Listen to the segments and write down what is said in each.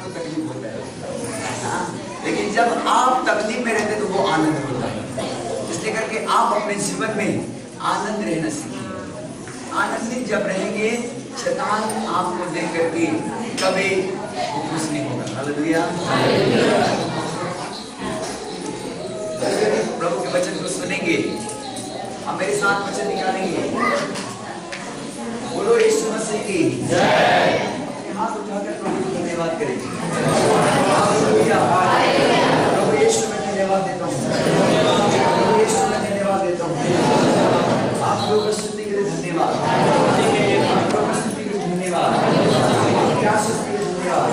तो तकलीफ होता है, हाँ? लेकिन जब आप तकलीफ में रहते तो वो आनंद होता है। इसलिए करके आप अपने जीवन में आनंद रहना सीखिए। आनंदित जब रहेंगे, शैतान आपको देख करके कभी खुश नहीं होगा। हालेलुया। प्रभु के वचन को सुनेंगे, हम मेरे साथ वचन निकालेंगे। बोलो यीशु मसीह की जय। हाथ उठाकर प्रभु को धन्यवाद करेंगे। हालेलुया। प्रभु यीशु मैं धन्यवाद देता हूँ, प्रभु यीशु मैं धन्यवाद देता हूँ। आप लोगों की स्तुति के लिए धन्यवाद, आप लोगों की स्तुति के लिए धन्यवाद, क्या स्तुति के लिए धन्यवाद।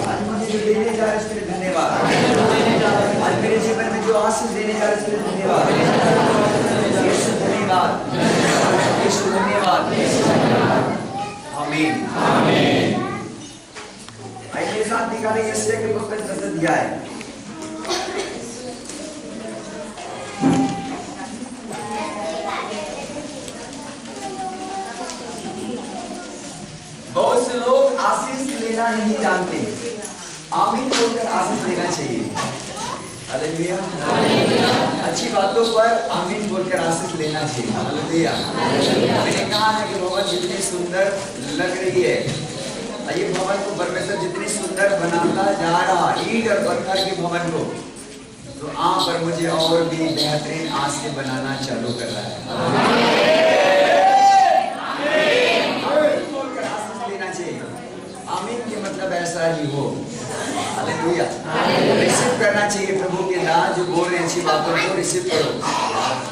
आज मुझे जो देने जा रहे हैं उसके लिए धन्यवाद। आज मेरे जीवन में जो आशीष देने जा रहे हैं उसके लिए धन्यवाद। यीशु धन्यवाद, यीशु धन्यवाद। आमीन, आमीन। आइए मेरे साथ निकालें यशायाह के पुस्तक 10 अध्याय। बहुत से लोग आशीष लेना नहीं जानते। आमीन बोलकर आशीष लेना चाहिए। हालेलुया। अच्छी बातों पर आमीन बोलकर आशीष लेना चाहिए। हालेलुया। मैंने कहा है कि भवन जितनी सुंदर लग रही है, ये भवन को परमेश्वर जितनी सुंदर बनाता जा रहा, ईंट और पत्थर के भवन को, तो आप और मुझे और भी बेहतरीन आज से बनाना चालू कर रहा है। आमीन के मतलब ऐसा ही हो। हालेलुया। रिसीव करना चाहिए प्रभु के नाम, जो बोल रहे हैं अच्छी बातों को रिसीव करो,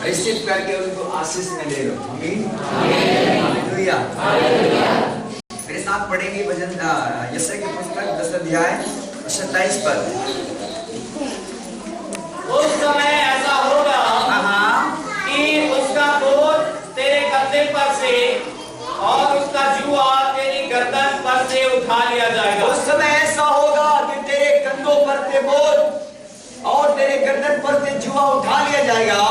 रिसीव करके उनको आशीष में ले लो। आमीन, हालेलुया। मेरे साथ पढ़ेंगे वचन यशायाह की पुस्तक 10 अध्याय 27 पद। उस समय ऐसा होगा कि उसका बोझ तेरे कंधे पर से और उसका जुआ तेरी गर्दन पर से उठा लिया जाएगा। उस समय ऐसा होगा कि तेरे कंधों पर से बोझ और तेरे गर्दन पर से जुआ उठा लिया जाएगा,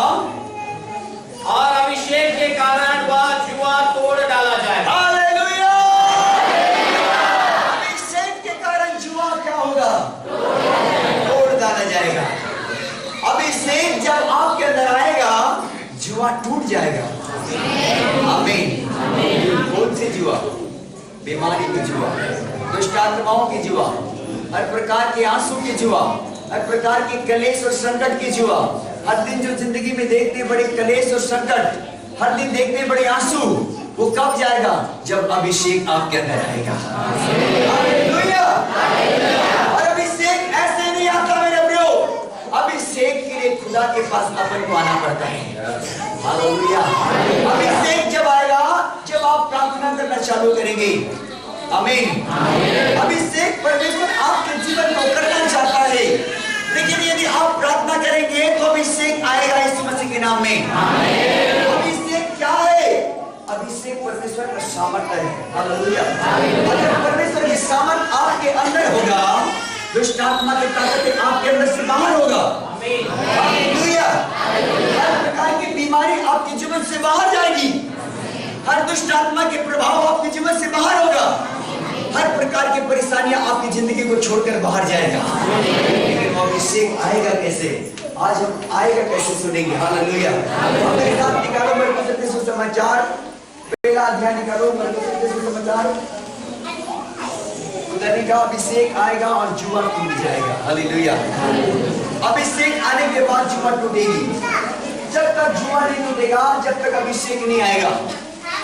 और अभिषेक के कारण वह जुआ तोड़ डाला जाएगा। हालेलुया। अभिषेक के कारण जुआ क्या होगा? तोड़ डाला जाएगा। अभिषेक जब आपके अंदर आएगा, जुआ टूट जाएगा। आमीन। कौन सी जुआ? बीमारी की जुआ, दुष्ट आत्माओं की जुआ, हर प्रकार के आंसू की जुआ, हर प्रकार की कलेश और संकट की जुआ। हर दिन जो जिंदगी में देखते बड़े कलेश और संकट, हर दिन देखते बड़े आंसू, वो कब जाएगा? जब अभिषेक आपके अंदर आएगा। हालेलुया। और अभिषेक ऐसे नहीं आता मेरे प्रियो, अभिषेक के लिए खुदा के पास अपन को आना पड़ता है। हालेलुया। अभिषेक जब आएगा, जब आप प्रार्थना करना चालू करेंगे। आमीन। अभिषेक परमेश्वर आपके जीवन को करना चाहता है, लेकिन यदि आप प्रार्थना करेंगे तो अभिषेक आएगा यीशु मसीह के नाम में। अभिषेक क्या है? अभिषेक परमेश्वर का सामर्थ्य है। हालेलुया। अगर परमेश्वर की सामर्थ्य आपके अंदर होगा, दुष्ट आत्मा की ताकत आपके अंदर से बाहर होगा। हालेलुया। हर प्रकार की बीमारी आपके जीवन से बाहर जाएगी, हर दुष्ट आत्मा के प्रभाव आपके जीवन से बाहर होगा, हर प्रकार की परेशानियां आपकी जिंदगी को छोड़कर बाहर जाएगा। लेकिन अभिषेक आएगा कैसे? आज हम आएगा कैसे सुनेंगे। हालेलुया। मेरे साथ निकालो मरकुस के सुसमाचार, पहला अध्याय निकालो मरकुस के सुसमाचार। खुदानी का अभिषेक आएगा और जुआ टूट जाएगा। हालेलुया। अभिषेक आने के बाद जुआ टूटेगी। जब तक जुआ नहीं टूटेगा, जब तक अभिषेक नहीं आएगा।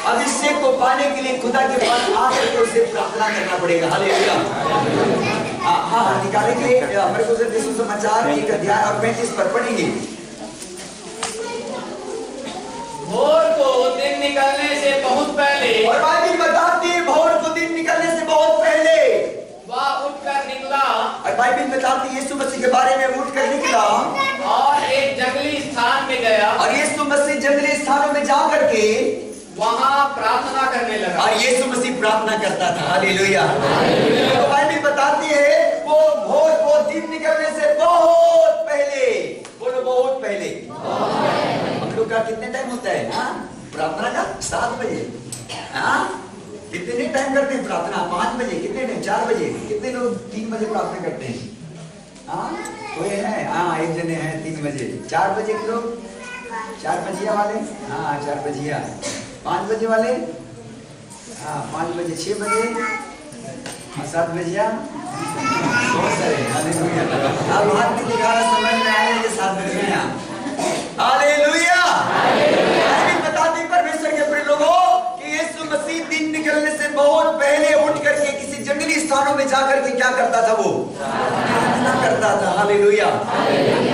अभिषेक को पाने के लिए खुदा के पास आकर के उसे प्रार्थना करना पड़ेगा। हालेलुया। हाँ, निकालेंगे मरकुस के सुसमाचार 1 अध्याय और 35 पर पढ़ेंगे। भोर को दिन निकलने से बहुत पहले, और बाइबल बताती है भोर को दिन निकलने से बहुत पहले वह उठकर निकला, और बाइबल बताती है यीशु मसीह के बारे में उठकर निकला और एक जंगली स्थान में गया, और यीशु मसीह जंगली स्थानों में जा करके वहां प्रार्थना करने लगा। और यीशु मसीह प्रार्थना करता था। हालेलुया। तो बाइबल बताती है वो भोर को दिन निकलने से बहुत पहले, बोलो बहुत पहले। हम लोग का कितने टाइम होता है प्रार्थना का? 7 बजे। कितने टाइम करते हैं प्रार्थना? 5 बजे। कितने टाइम? 4 बजे। कितने कितने लोग 3 बजे प्रार्थना करते हैं? हाँ कोई है? हाँ एक जने हैं 3 बजे। 4 बजे के लोग, 4 बजिया वाले, हाँ 4 बजिया। 5 बजे वाले, हाँ 5 बजे, 6 बजे, 7 बजिया, बहुत सारे। हालेलुया। अब हाथ में दिखा रहा, समझ में आया कि 7 बजे हैं। हालेलुया। आज भी बताते परमेश्वर के प्रिय लोगों कि यीशु मसीह दिन निकलने से बहुत पहले उठ करके किसी जंगली स्थानों में जाकर के क्या करता था? वो प्रार्थना करता था। हालेलुया।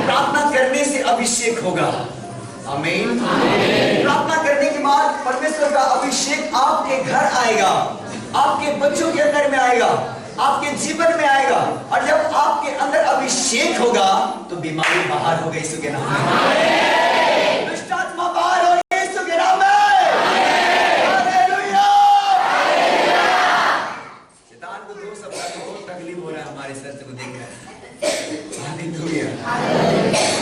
प्रार्थना करने से अभिषेक होगा। आमीन। प्रार्थना करने के बाद परमेश्वर का अभिषेक आपके घर आएगा, आपके बच्चों के अंदर में आएगा, आपके जीवन में आएगा। और जब आपके अंदर अभिषेक होगा तो बीमारी बाहर हो गई यीशु के नाम में, दुष्ट आत्मा बाहर हो गई यीशु के नाम में। हालेलुया। शैतान को 2 सप्ताह से बहुत तकलीफ हो रहा है हमारे सर को देख रहे हैं। हालेलुया।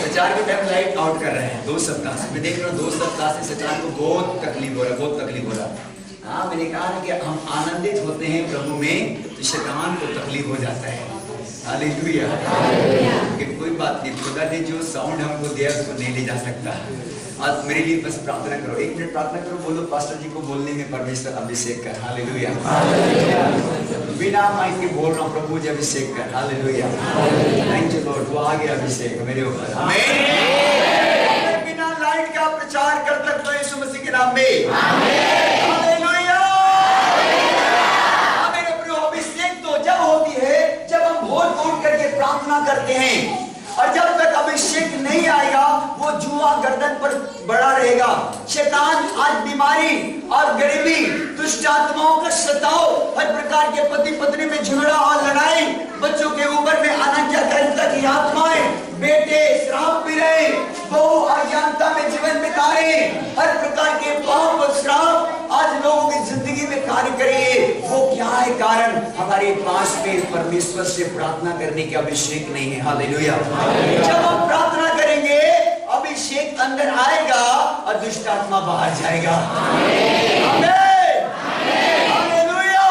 प्रचार के टाइम लाइट आउट कर रहे हैं 2 सप्ताह से। मैं देख रहा हूँ 2 सप्ताह से शैतान को बहुत तकलीफ हो रहा है, बहुत तकलीफ हो रहा है। हाँ मैंने कहा कि हम आनंदित होते हैं प्रभु में तो शैतान को तकलीफ हो जाता है। हालेलुया। कि कोई बात नहीं, खुदा ने जो साउंड हमको दिया उसको नहीं ले जा सकता। आज मेरे लिए बस प्रार्थना करो, 1 मिनट प्रार्थना करो। बोलो पास्टर जी को बोलने में परमेश्वर अभिषेक कर। हालेलुया। बिना माइक के बोल रहा हूँ, प्रभु जी अभिषेक कर। हालेलुया। Thank you Lord. वो आ गया अभिषेक मेरे ऊपर। आमीन। बिना लाइट का प्रचार कर सकते हो यीशु मसीह के नाम में। हालेलुया। मेरे प्रिय अभिषेक तो जब होती है जब हम भोर उठ करके प्रार्थना करते हैं। और जब तक अभिषेक नहीं आएगा वो जुआ गर्दन पर बड़ा रहेगा। शैतान आज बीमारी और गरीबी, दुष्ट आत्माओं का सताव, हर प्रकार के पति पत्नी में झगड़ा और लड़ाई, बच्चों के ऊपर में अनाज्ञाकारिता की आत्माएं, बेटे श्राप भी रहे, बहू अज्ञानता में जीवन बिता रहे, हर प्रकार के पाप और श्राप आज लोगों की जिंदगी में कार्य करेंगे। वो क्या है कारण? हमारे पास में परमेश्वर से प्रार्थना करने के अभिषेक नहीं है। हालेलुया। जब हम प्रार्थना करेंगे अभिषेक अंदर आएगा और दुष्ट आत्मा बाहर जाएगा। आमीन। हालेलुया।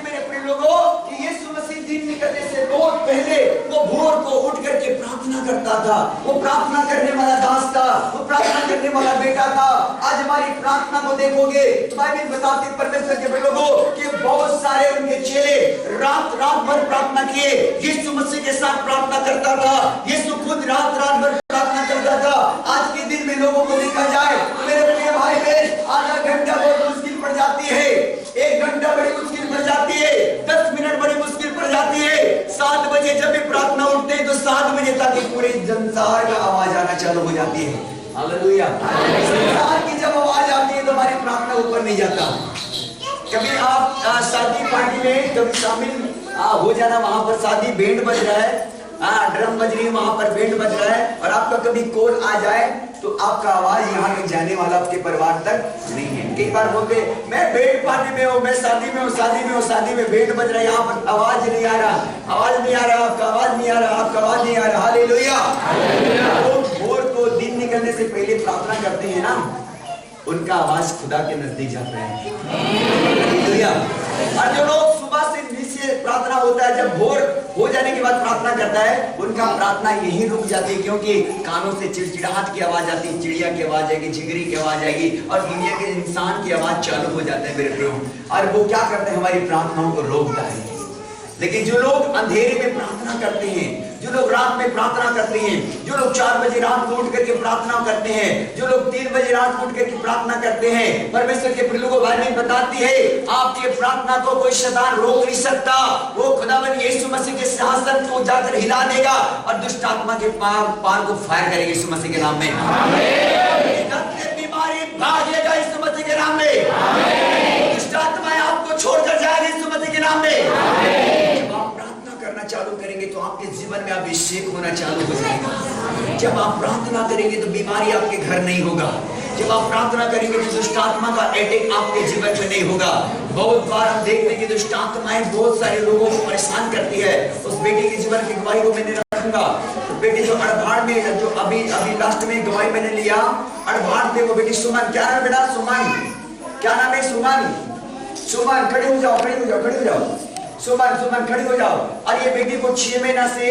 मेरे प्रिय लोगों कि यीशु मसीह दिन निकलने से बहुत पहले वो भोर को उठ करके प्रार्थना करता था। वो प्रार्थना करने वाला दास था, वो प्रार्थना करने वाला बेटा था। आज हमारी प्रार्थना को देखोगे तो बाइबल बताती परमेश्वर के प्रिय लोगों कि बहुत सारे उनके चेले रात भर प्रार्थना किए। यीशु मसीह के साथ प्रार्थना करता था। यीशु खुद रात भर प्रार्थना करता था। आज के दिन में लोगों को देखा जाए तो मेरे प्रिय भाई बहन, आधा घंटा बहुत मुश्किल पड़ जाती है, 1 घंटा बड़ी मुश्किल पड़ जाती है, 10 मिनट बड़ी मुश्किल पड़ जाती है। 7 बजे जब भी प्रार्थना उठते हैं तो 7 बजे तक पूरे संसार का आवाज आना चालू हो जाती है। हालेलुया। संसार की जब आवाज आती है तो हमारी प्रार्थना ऊपर नहीं जाता। कभी आप शादी पार्टी में कभी शामिल हो जाना, वहां पर शादी बैंड बज रहा है, ड्रम बज रही है, वहां पर बैंड बज रहा है, और आपका कभी कॉल आ जाए तो आपका आवाज यहाँ तक जाने वाला आपके परिवार तक नहीं है। कई बार बोलते मैं बैंड पार्टी में हूँ, मैं शादी में हूँ, शादी में बैंड बज रहा है, यहाँ पर आवाज नहीं आ रहा, आपका आवाज नहीं आ रहा। हालेलुया। भोर को दिन निकलने से पहले प्रार्थना करते हैं ना, उनका आवाज खुदा के नजदीक जाता है। हालेलुया। और जो लोग सुबह से नीचे प्रार्थना होता है, जब भोर हो जाने के बाद प्रार्थना करता है, उनका प्रार्थना यही रुक जाती है, क्योंकि कानों से चिड़चिड़ाहट की आवाज आती है, चिड़िया की आवाज आएगी, झिगरी की आवाज आएगी, और दुनिया के इंसान की आवाज चालू हो जाता है मेरे प्रियो। और वो क्या करते हैं? हमारी प्रार्थनाओं को रोकता है। लेकिन जो लोग अंधेरे में प्रार्थना करते हैं, जो लोग रात में प्रार्थना करते हैं, जो लोग 4 बजे रात को उठ करके प्रार्थना करते हैं, जो लोग 3 बजे रात को उठ करके प्रार्थना करते हैं, परमेश्वर के प्रिय लोगों बाइबल बताती है आपके प्रार्थना को कोई शैतान रोक नहीं सकता। वो खुदावंद यीशु मसीह के सिंहासन को जाकर हिला देगा और दुष्ट आत्मा के पार को फायर करेगा यीशु मसीह के नाम में। आमीन। बीमारी भागेगा यीशु मसीह के नाम में। आमीन। दुष्ट आत्माएं आपको छोड़कर जाएगी यीशु मसीह के नाम में। करना चालू करेंगे तो आपके जीवन में अभिषेक होना चालू हो जाएगा। जब आप प्रार्थना करेंगे तो बीमारी आपके घर नहीं होगा। जब आप प्रार्थना करेंगे तो दुष्ट आत्मा का अटैक आपके जीवन में नहीं होगा। बहुत बार हम देखते हैं कि दुष्ट आत्माएं बहुत सारे लोगों को परेशान करती है। उस बेटी के जीवन की गवाही को मैंने रखूंगा। तो बेटी जो अड़भाड़ में, जो अभी लास्ट में गवाही मैंने लिया, अड़भाड़ थे वो बेटी सुमन। क्या नाम बेटा? सुमन। क्या नाम है? सुमन। खड़े हो जाओ। सुमन खड़ी हो जाओ। और ये बेटी को 6 महीना से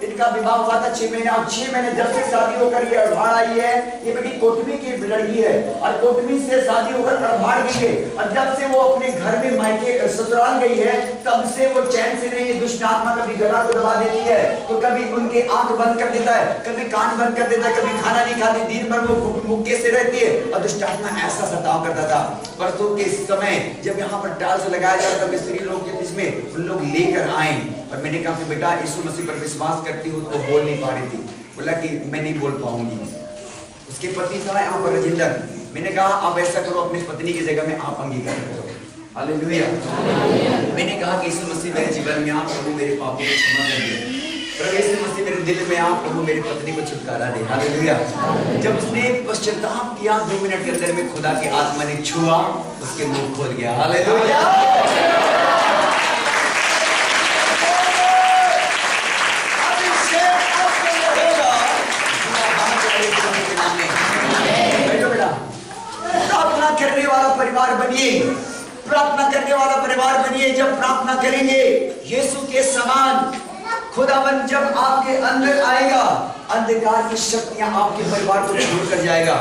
इनका विवाह हुआ था, 6 महीना, और 6 महीने जब से शादी होकर ये अड़भाड़ आई है। ये बेटी कोटमी की लड़की है और कोटमी से शादी होकर अड़भाड़ गई है। और जब से वो अपने घर में मायके ससुराल गई है तब से वो चैन से नहीं। दुष्ट आत्मा कभी गला को दबा देती है, तो कभी उनके आंख बंद कर देता है, कभी कान बंद कर देता है, कभी खाना नहीं खाती, दिन भर वो मुक्के से रहती है। और दुष्ट आत्मा ऐसा सताव करता था। परसों के समय जब यहाँ पर टाइल्स लगाया जाता था मिस्त्री लोग के बीच में, उन लोग लेकर आए और मैंने कहा कि बेटा यीशु मसीह पर विश्वास करती हो, तो बोल नहीं पा रही थी। बोला कि मैं नहीं बोल पाऊंगी। उसके पति था यहाँ पर राजेंद्र। मैंने कहा आप ऐसा करो, अपनी पत्नी की जगह में आप अंगीकार करो। हालेलुया। मैंने कहा कि यीशु मसीह मेरे जीवन में आप, प्रभु मेरे पापों को क्षमा कर दे, प्रभु यीशु मसीह मेरे दिल में आप, प्रभु मेरी पत्नी को छुटकारा दे। हालेलुया। जब उसने पश्चाताप किया 2 मिनट के अंदर में खुदा की आत्मा ने छुआ, उसके मुंह खोल गया। हालेलुया। प्रार्थना करने वाला परिवार बनिए, प्रार्थना करने वाला परिवार बनिए। जब प्रार्थना करेंगे यीशु के समान खुदावन जब आपके अंदर आएगा, अंधकार की शक्तियां आपके परिवार को छोड़कर जाएगा।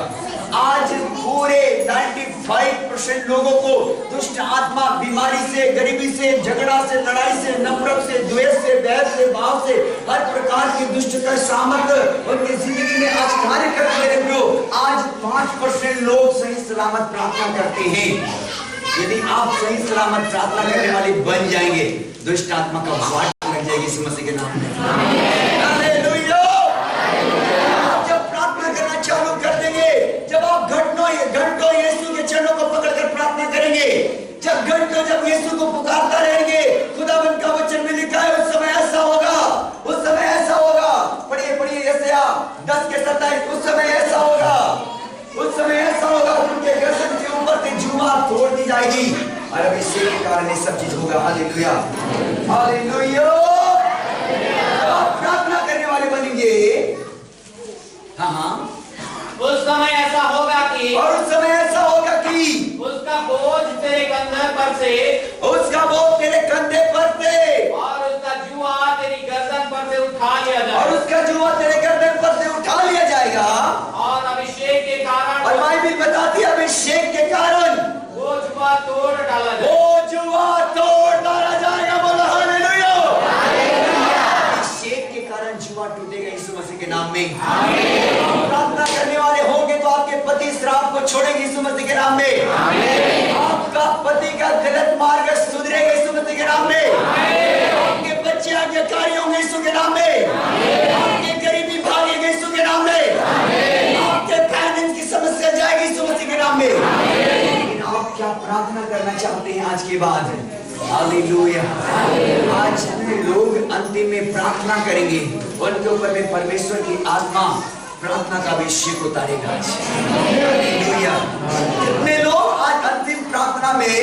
आज पूरे 95% लोगों को दुष्ट आत्मा बीमारी से, गरीबी से, झगड़ा से, लड़ाई से, नफरत से, द्वेष से, बैर से, भाव से, हर प्रकार की दुष्ट का सामर्थ्य उनकी जिंदगी में आज कार्य करते हैं। आज 5% लोग सही सलामत प्रार्थना करते हैं। यदि आप सही सलामत प्रार्थना करने वाले बन जाएंगे, दुष्ट आत्मा का वाट लग जाएगी यीशु मसीह के नाम में। हालेलुया। आप जब प्रार्थना करना चालू कर देंगे, जब आप घंटों यीशु के चरणों को पकड़कर प्रार्थना करेंगे, जब यीशु को पुकारता रहेंगे, खुदावंद का वचन में लिखा है उस समय ऐसा होगा, उस समय ऐसा होगा। पढ़िए यशायाह 10:27। उस समय ऐसा होगा, उस समय ऐसा होगा, उनके गर्दन के ऊपर से जुआ तोड़ दी जाएगी। और अब इसी के कारण ये सब चीज होगा। Hallelujah, hallelujah. आप प्रार्थना करने वाले बनेंगे। हाँ, उस समय ऐसा होगा कि, और उस समय ऐसा होगा कि उसका बोझ तेरे कंधे पर से, उसका बोझ तेरे कंधे पर से, और उसका जुआ तेरी गर्दन पर से उठा लिया जाएगा, और उसका जुआ तेरे गर्दन पर से उठा लिया जाएगा। और अभिषेक के कारण, और बाइबल बताती है अभिषेक के कारण वो जुआ तोड़ डाला जाएगा, वो जुआ तोड़ डाला जाएगा। बोलो हालेलुया। अभिषेक के कारण जुआ टूटेगा यीशु मसीह के नाम में। प्रार्थना करने वाले होंगे तो आपके पति श्राप को छोड़ेंगे यीशु मसीह के नाम में। आपका पति का गलत मार्ग सुधरेगा यीशु मसीह के नाम में। आपके बच्चे आज्ञाकारी होंगे यीशु के नाम में। आपके गरीबी भागेंगे यीशु के नाम में। आपके फाइनेंस की समस्या जाएगी यीशु मसीह के नाम में। लेकिन आप क्या प्रार्थना करना चाहते हैं आज के बाद? हालेलुया। आज लोग अंतिम में प्रार्थना करेंगे, उनके ऊपर में परमेश्वर की आत्मा प्रार्थना का अभिषेक उतारेगा। हालेलुया। जितने लोग आज अंतिम प्रार्थना में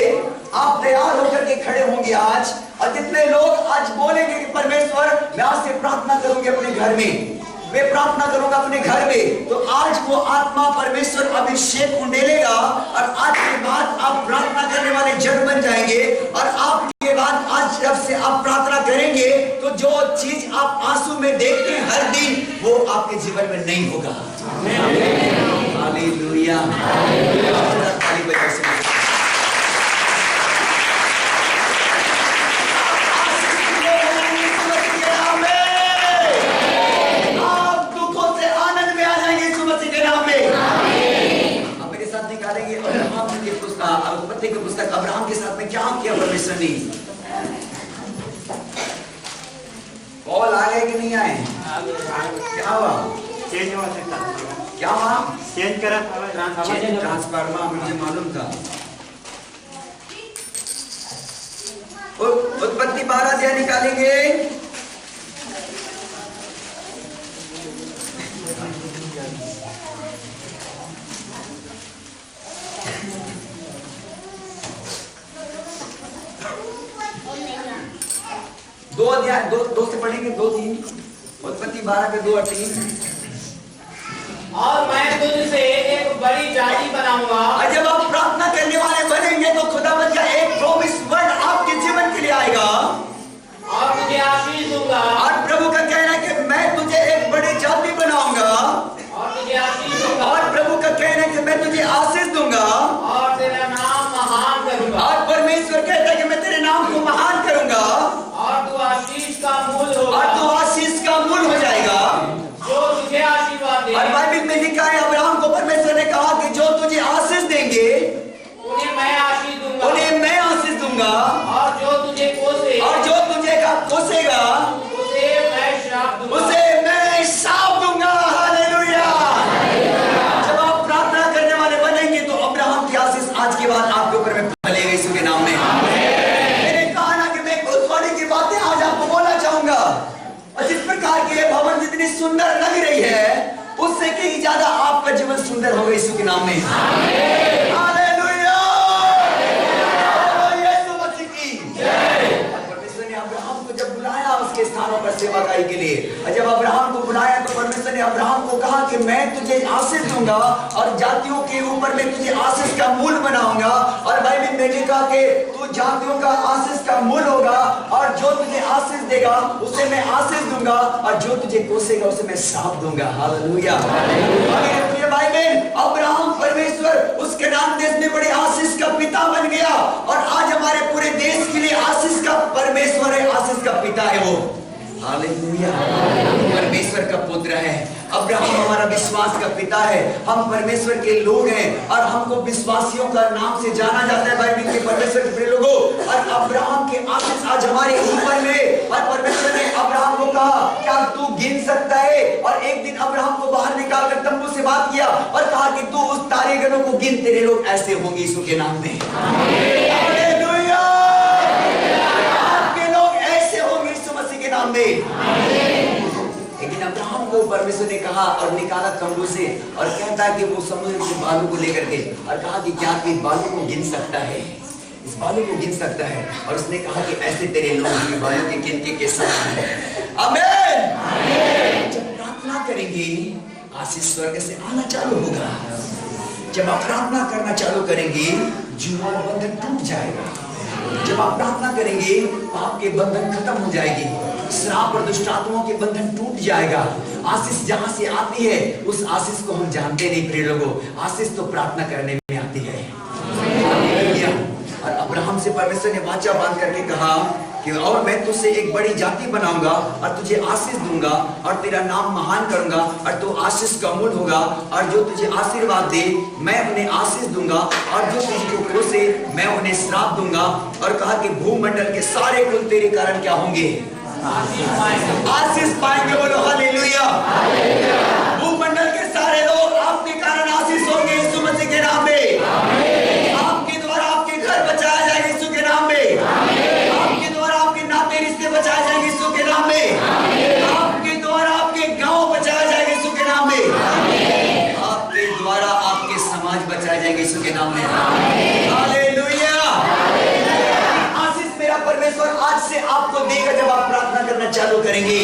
आप तैयार होकर के खड़े होंगे आज, और जितने लोग आज बोलेंगे कि परमेश्वर मैं आज से प्रार्थना करूंगी अपने घर में, मैं प्रार्थना करूंगा अपने घर में, तो आज वो आत्मा परमेश्वर अभिषेक उंडेलेगा। और आज के बाद आप प्रार्थना करने वाले जन बन जाएंगे। और आपके बाद आज जब से आप प्रार्थना करेंगे तो जो चीज आप आंसू में देखते हैं हर दिन, वो आपके जीवन में नहीं होगा। हालेलुया। ताली बजा से पुस्तक अब्राहम के साथ में क्या किया परमेश्वर ने? कॉल आए कि नहीं आए? क्या हुआ? चेंज हुआ था। क्या हुआ? चेंज करा ट्रांसफार्मर, मुझे मालूम था। उत्पत्ति 12 अध्याय निकालेंगे। दो अध्याय दो से पढ़ेंगे, 2-3। उत्पत्ति 12 के 2 और 3। और मैं तुझसे एक बड़ी जाति बनाऊंगा। और जब आप प्रार्थना करने वाले बनेंगे तो खुदावंद का एक प्रॉमिस वर्ड आपके जीवन के लिए आएगा। कोसेगा उसे मैं श्राप दूंगा। उसे मैं श्राप दूंगा। हालेलुया। जब आप प्रार्थना करने वाले बनेंगे तो अब्राहम की आशीष आज के बाद आपके ऊपर में फलेगा यीशु के नाम में। मैंने कहा ना कि मैं खुद वाली की बातें आज आपको बोलना चाहूंगा। और जिस प्रकार की ये भवन जितनी सुंदर लग रही है उससे कहीं ज्यादा आपका जीवन सुंदर होगा यीशु के नाम में। हालेलुया। यीशु मसीह की जय। परमेश्वर ने अब्राहम को जब बुलाया उसके स्थानों पर सेवाकाई के लिए, और जब अब्राहम को बुलाया तो परमेश्वर ने अब्राहम को कहा कि मैं तुझे आशीष दूंगा और जातियों के ऊपर मैं तुझे आशीष का मूल बनाऊंगा। और बाइबल में लिखा कि तू जातियों का आशीष का मूल होगा और जो तुझे आशीष देगा उसे मैं आशीष दूंगा और जो तुझे कोसेगा उसे मैं श्राप दूंगा। हालेलुया। मेरे भाई बहन, अब्राहम परमेश्वर उसके नाम देश में बड़ी आशीष का पिता बन गया और आज हमारे पूरे देश के लिए आशीष का परमेश्वर है, आशीष का पिता है वो। हालेलुया। परमेश्वर का पुत्र है। अब्राहम हमारा विश्वास का पिता है। हम परमेश्वर के लोग हैं और हमको विश्वासियों का नाम से जाना जाता है बाइबल के परमेश्वर के प्रिय लोगों। और अब्राहम के आशीष आज हमारे ऊपर में, और परमेश्वर ने अब्राहम को कहा क्या तू गिन सकता है? और एक दिन अब्राहम को बाहर निकालकर तंबू से बात किया और कहा कि तू उस तारेगणों को गिन, तेरे लोग ऐसे होंगे यीशु के नाम में। हालेलुया। आपके लोग ऐसे होंगे यीशु मसीह के नाम में। लेकिन अब्राहम को परमेश्वर ने कहा और निकाला तंबू से और कहता कि वो समुद्र के बालू को लेकर के और कहा कि क्या तू इस बालू को गिन सकता है? इस बालू को गिन सकता है? और उसने कहा कि ऐसे तेरे लोग ये बालू की गिनती के समान है। आमीन। जब प्रार्थना करेंगे आशीष स्वर्ग से आना चालू होगा। जब आप प्रार्थना करना चालू करेंगे जुआ बंधन टूट जाएगा। जब आप प्रार्थना करेंगे पाप के बंधन खत्म हो जाएगी, श्राप और दुष्ट आत्माओं के बंधन टूट जाएगा। आशीष जहां से आती है उस आशीष को हम जानते नहीं प्रिय लोगों। आशीष तो प्रार्थना करने में आती है। और अब्राहम से परमेश्वर ने वाचा बांध करके कहा कि और मैं तुझसे एक बड़ी जाति बनाऊंगा और तुझे आशीष दूंगा और तेरा नाम महान करूंगा और तू आशीष का मूल होगा। और जो तुझे आशीर्वाद दे मैं उन्हें आशीष दूंगा और जो तुझको कोसे मैं उन्हें श्राप दूंगा। और कहा कि भूमंडल के सारे कुल तेरे कारण क्या होंगे? आशीष पाएंगे। बोलो हालेलुया। भूमंडल के सारे लोग आपके कारण आशीष होंगे यीशु मसीह के नाम में। आपके द्वारा आपके घर बचाया जाएगा यीशु के नाम में। आपके द्वारा आपके नाते रिश्ते बचाए जाएंगे यीशु के नाम में। आपके द्वारा आपके गांव बचाया जाएगा यीशु के नाम में। आपके द्वारा आपके समाज बचाए जाएंगे यीशु के नाम में। हालेलुया। आशीष मेरा परमेश्वर आज से आपको देगा जब आप प्रार्थना करना चालू करेंगे।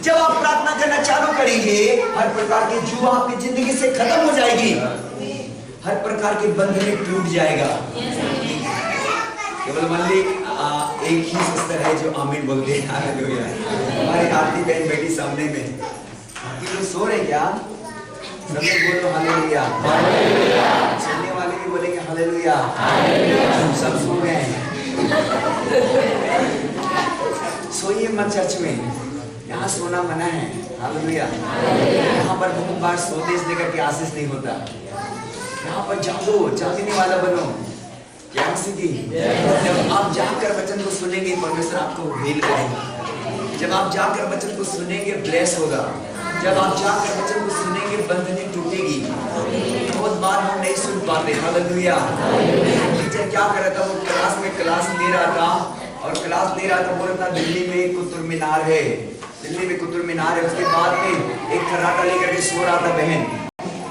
जब आप प्रार्थना करना चालू करेंगे हर प्रकार की जुआ आपकी जिंदगी से खत्म हो जाएगी। हर प्रकार के बंधन टूट जाएगा। केवल मान ली एक ही सिस्टर है जो आमीन बोलते हैं। हालेलुया। हमारी आरती बहन बेटी सामने में, बाकी लोग सो रहे क्या? सब लोग बोलो हालेलुया। सुनने वाले भी बोलेंगे हालेलुया। सब सो गए हैं। सोइए मत चर्च में, यहाँ सोना मना है। हालेलुया। यहाँ पर बहुत बार सोते इसलिए करके आशीष नहीं होता। यहाँ पर जागो, जागने वाला बनो। क्या जब आप जाकर वचन को सुनेंगे परमेश्वर आपको हील करेगा। जब आप जाकर वचन को सुनेंगे ब्लेस होगा। जब आप जाकर वचन को सुनेंगे बंधनें टूटेगी। बहुत बार हम नहीं सुन पाते। हालेलुया। टीचर क्या कर रहा था? वो क्लास में क्लास ले रहा था और क्लास ले रहा था, बोल रहा था दिल्ली में कुतुब मीनार है, दिल्ली में कुतुब मीनार है। उसके बाद में एक खर्राटा लेकर के सो रहा था बहन,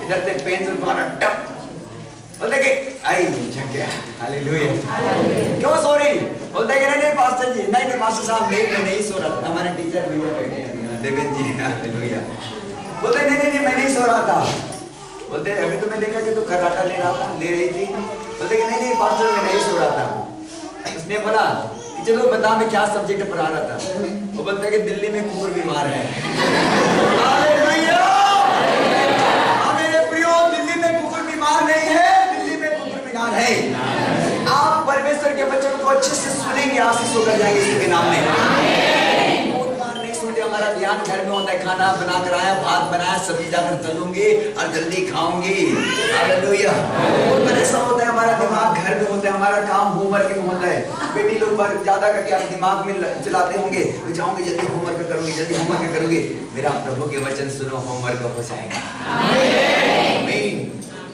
इधर से पेन से मारा टप, बोलते कि आई जग गया। हालेलुया। क्यों सो रही? बोलते कि नहीं पास्टर जी, नहीं पास्टर साहब मैं नहीं सो रहा था। हमारे टीचर भी बैठे हैं देवेंद्र जी। हालेलुया। बोलते नहीं मैं नहीं सो रहा था। बोलते अभी तो मैं देखा कि तू खर्राटा ले रही थी। बोलते कि नहीं पास्टर मैं नहीं सो रहा था। उसने बोला कि चलो बता मैं क्या सब्जेक्ट पढ़ा रहा था। वो बोलता है कि दिल्ली में कुकुर बीमार है। हालेलुया। मेरे प्रियो, दिल्ली में कुकुर बीमार नहीं है, दिल्ली में कुकुर बीमार है। आप परमेश्वर के वचन को अच्छे से सुनेंगे, आशीष होकर जाएंगे इसके नाम में। बहुत बार नहीं सुनते, हमारा ध्यान ध्यान घर में होता है, खाना बना कर आया, भात बनाया, सब्जी जाकर तलूंगी और जल्दी खाऊंगी। हालेलुया। और ऐसा होता है, हमारा दिमाग घर में होता है, हमारा काम होमवर्क में होता है। बेटी लोग ज्यादा करके आप दिमाग में चलाते होंगे, जाऊंगी जल्दी होमवर्क करूंगी, जल्दी होमवर्क करूंगी। मेरा प्रभु के वचन सुनो, होमवर्क हो जाएगा। आमीन।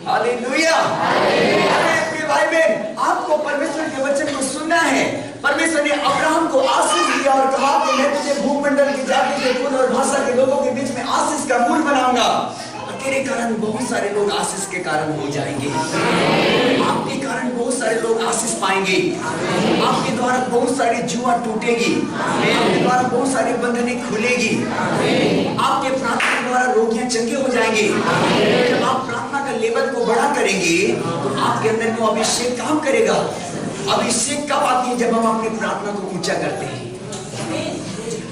हालेलुया। भाई बहन, आपको परमेश्वर के वचन को सुनना है। परमेश्वर ने अब्राहम को आशीष दिया और कहा कि मैं तुझे भूमंडल की जाति के कुल और भाषा के लोगों के बीच में आशीष का मूल बनाऊंगा। तेरे कारण बहुत सारे लोग आशीष के कारण हो जाएंगे। आपके कारण बहुत सारे लोग आशीष पाएंगे। आपके द्वारा बहुत सारी जुआ टूटेगी। आपके द्वारा बहुत सारी बंधनें खुलेगी। आपके प्रार्थना द्वारा रोगियां चंगे हो जाएंगे। जब आप प्रार्थना का लेवल को बड़ा करेंगे तो आपके अंदर वो अभिषेक काम करेगा। अभिषेक कब आती है? जब हम अपनी प्रार्थना को ऊंचा करते हैं।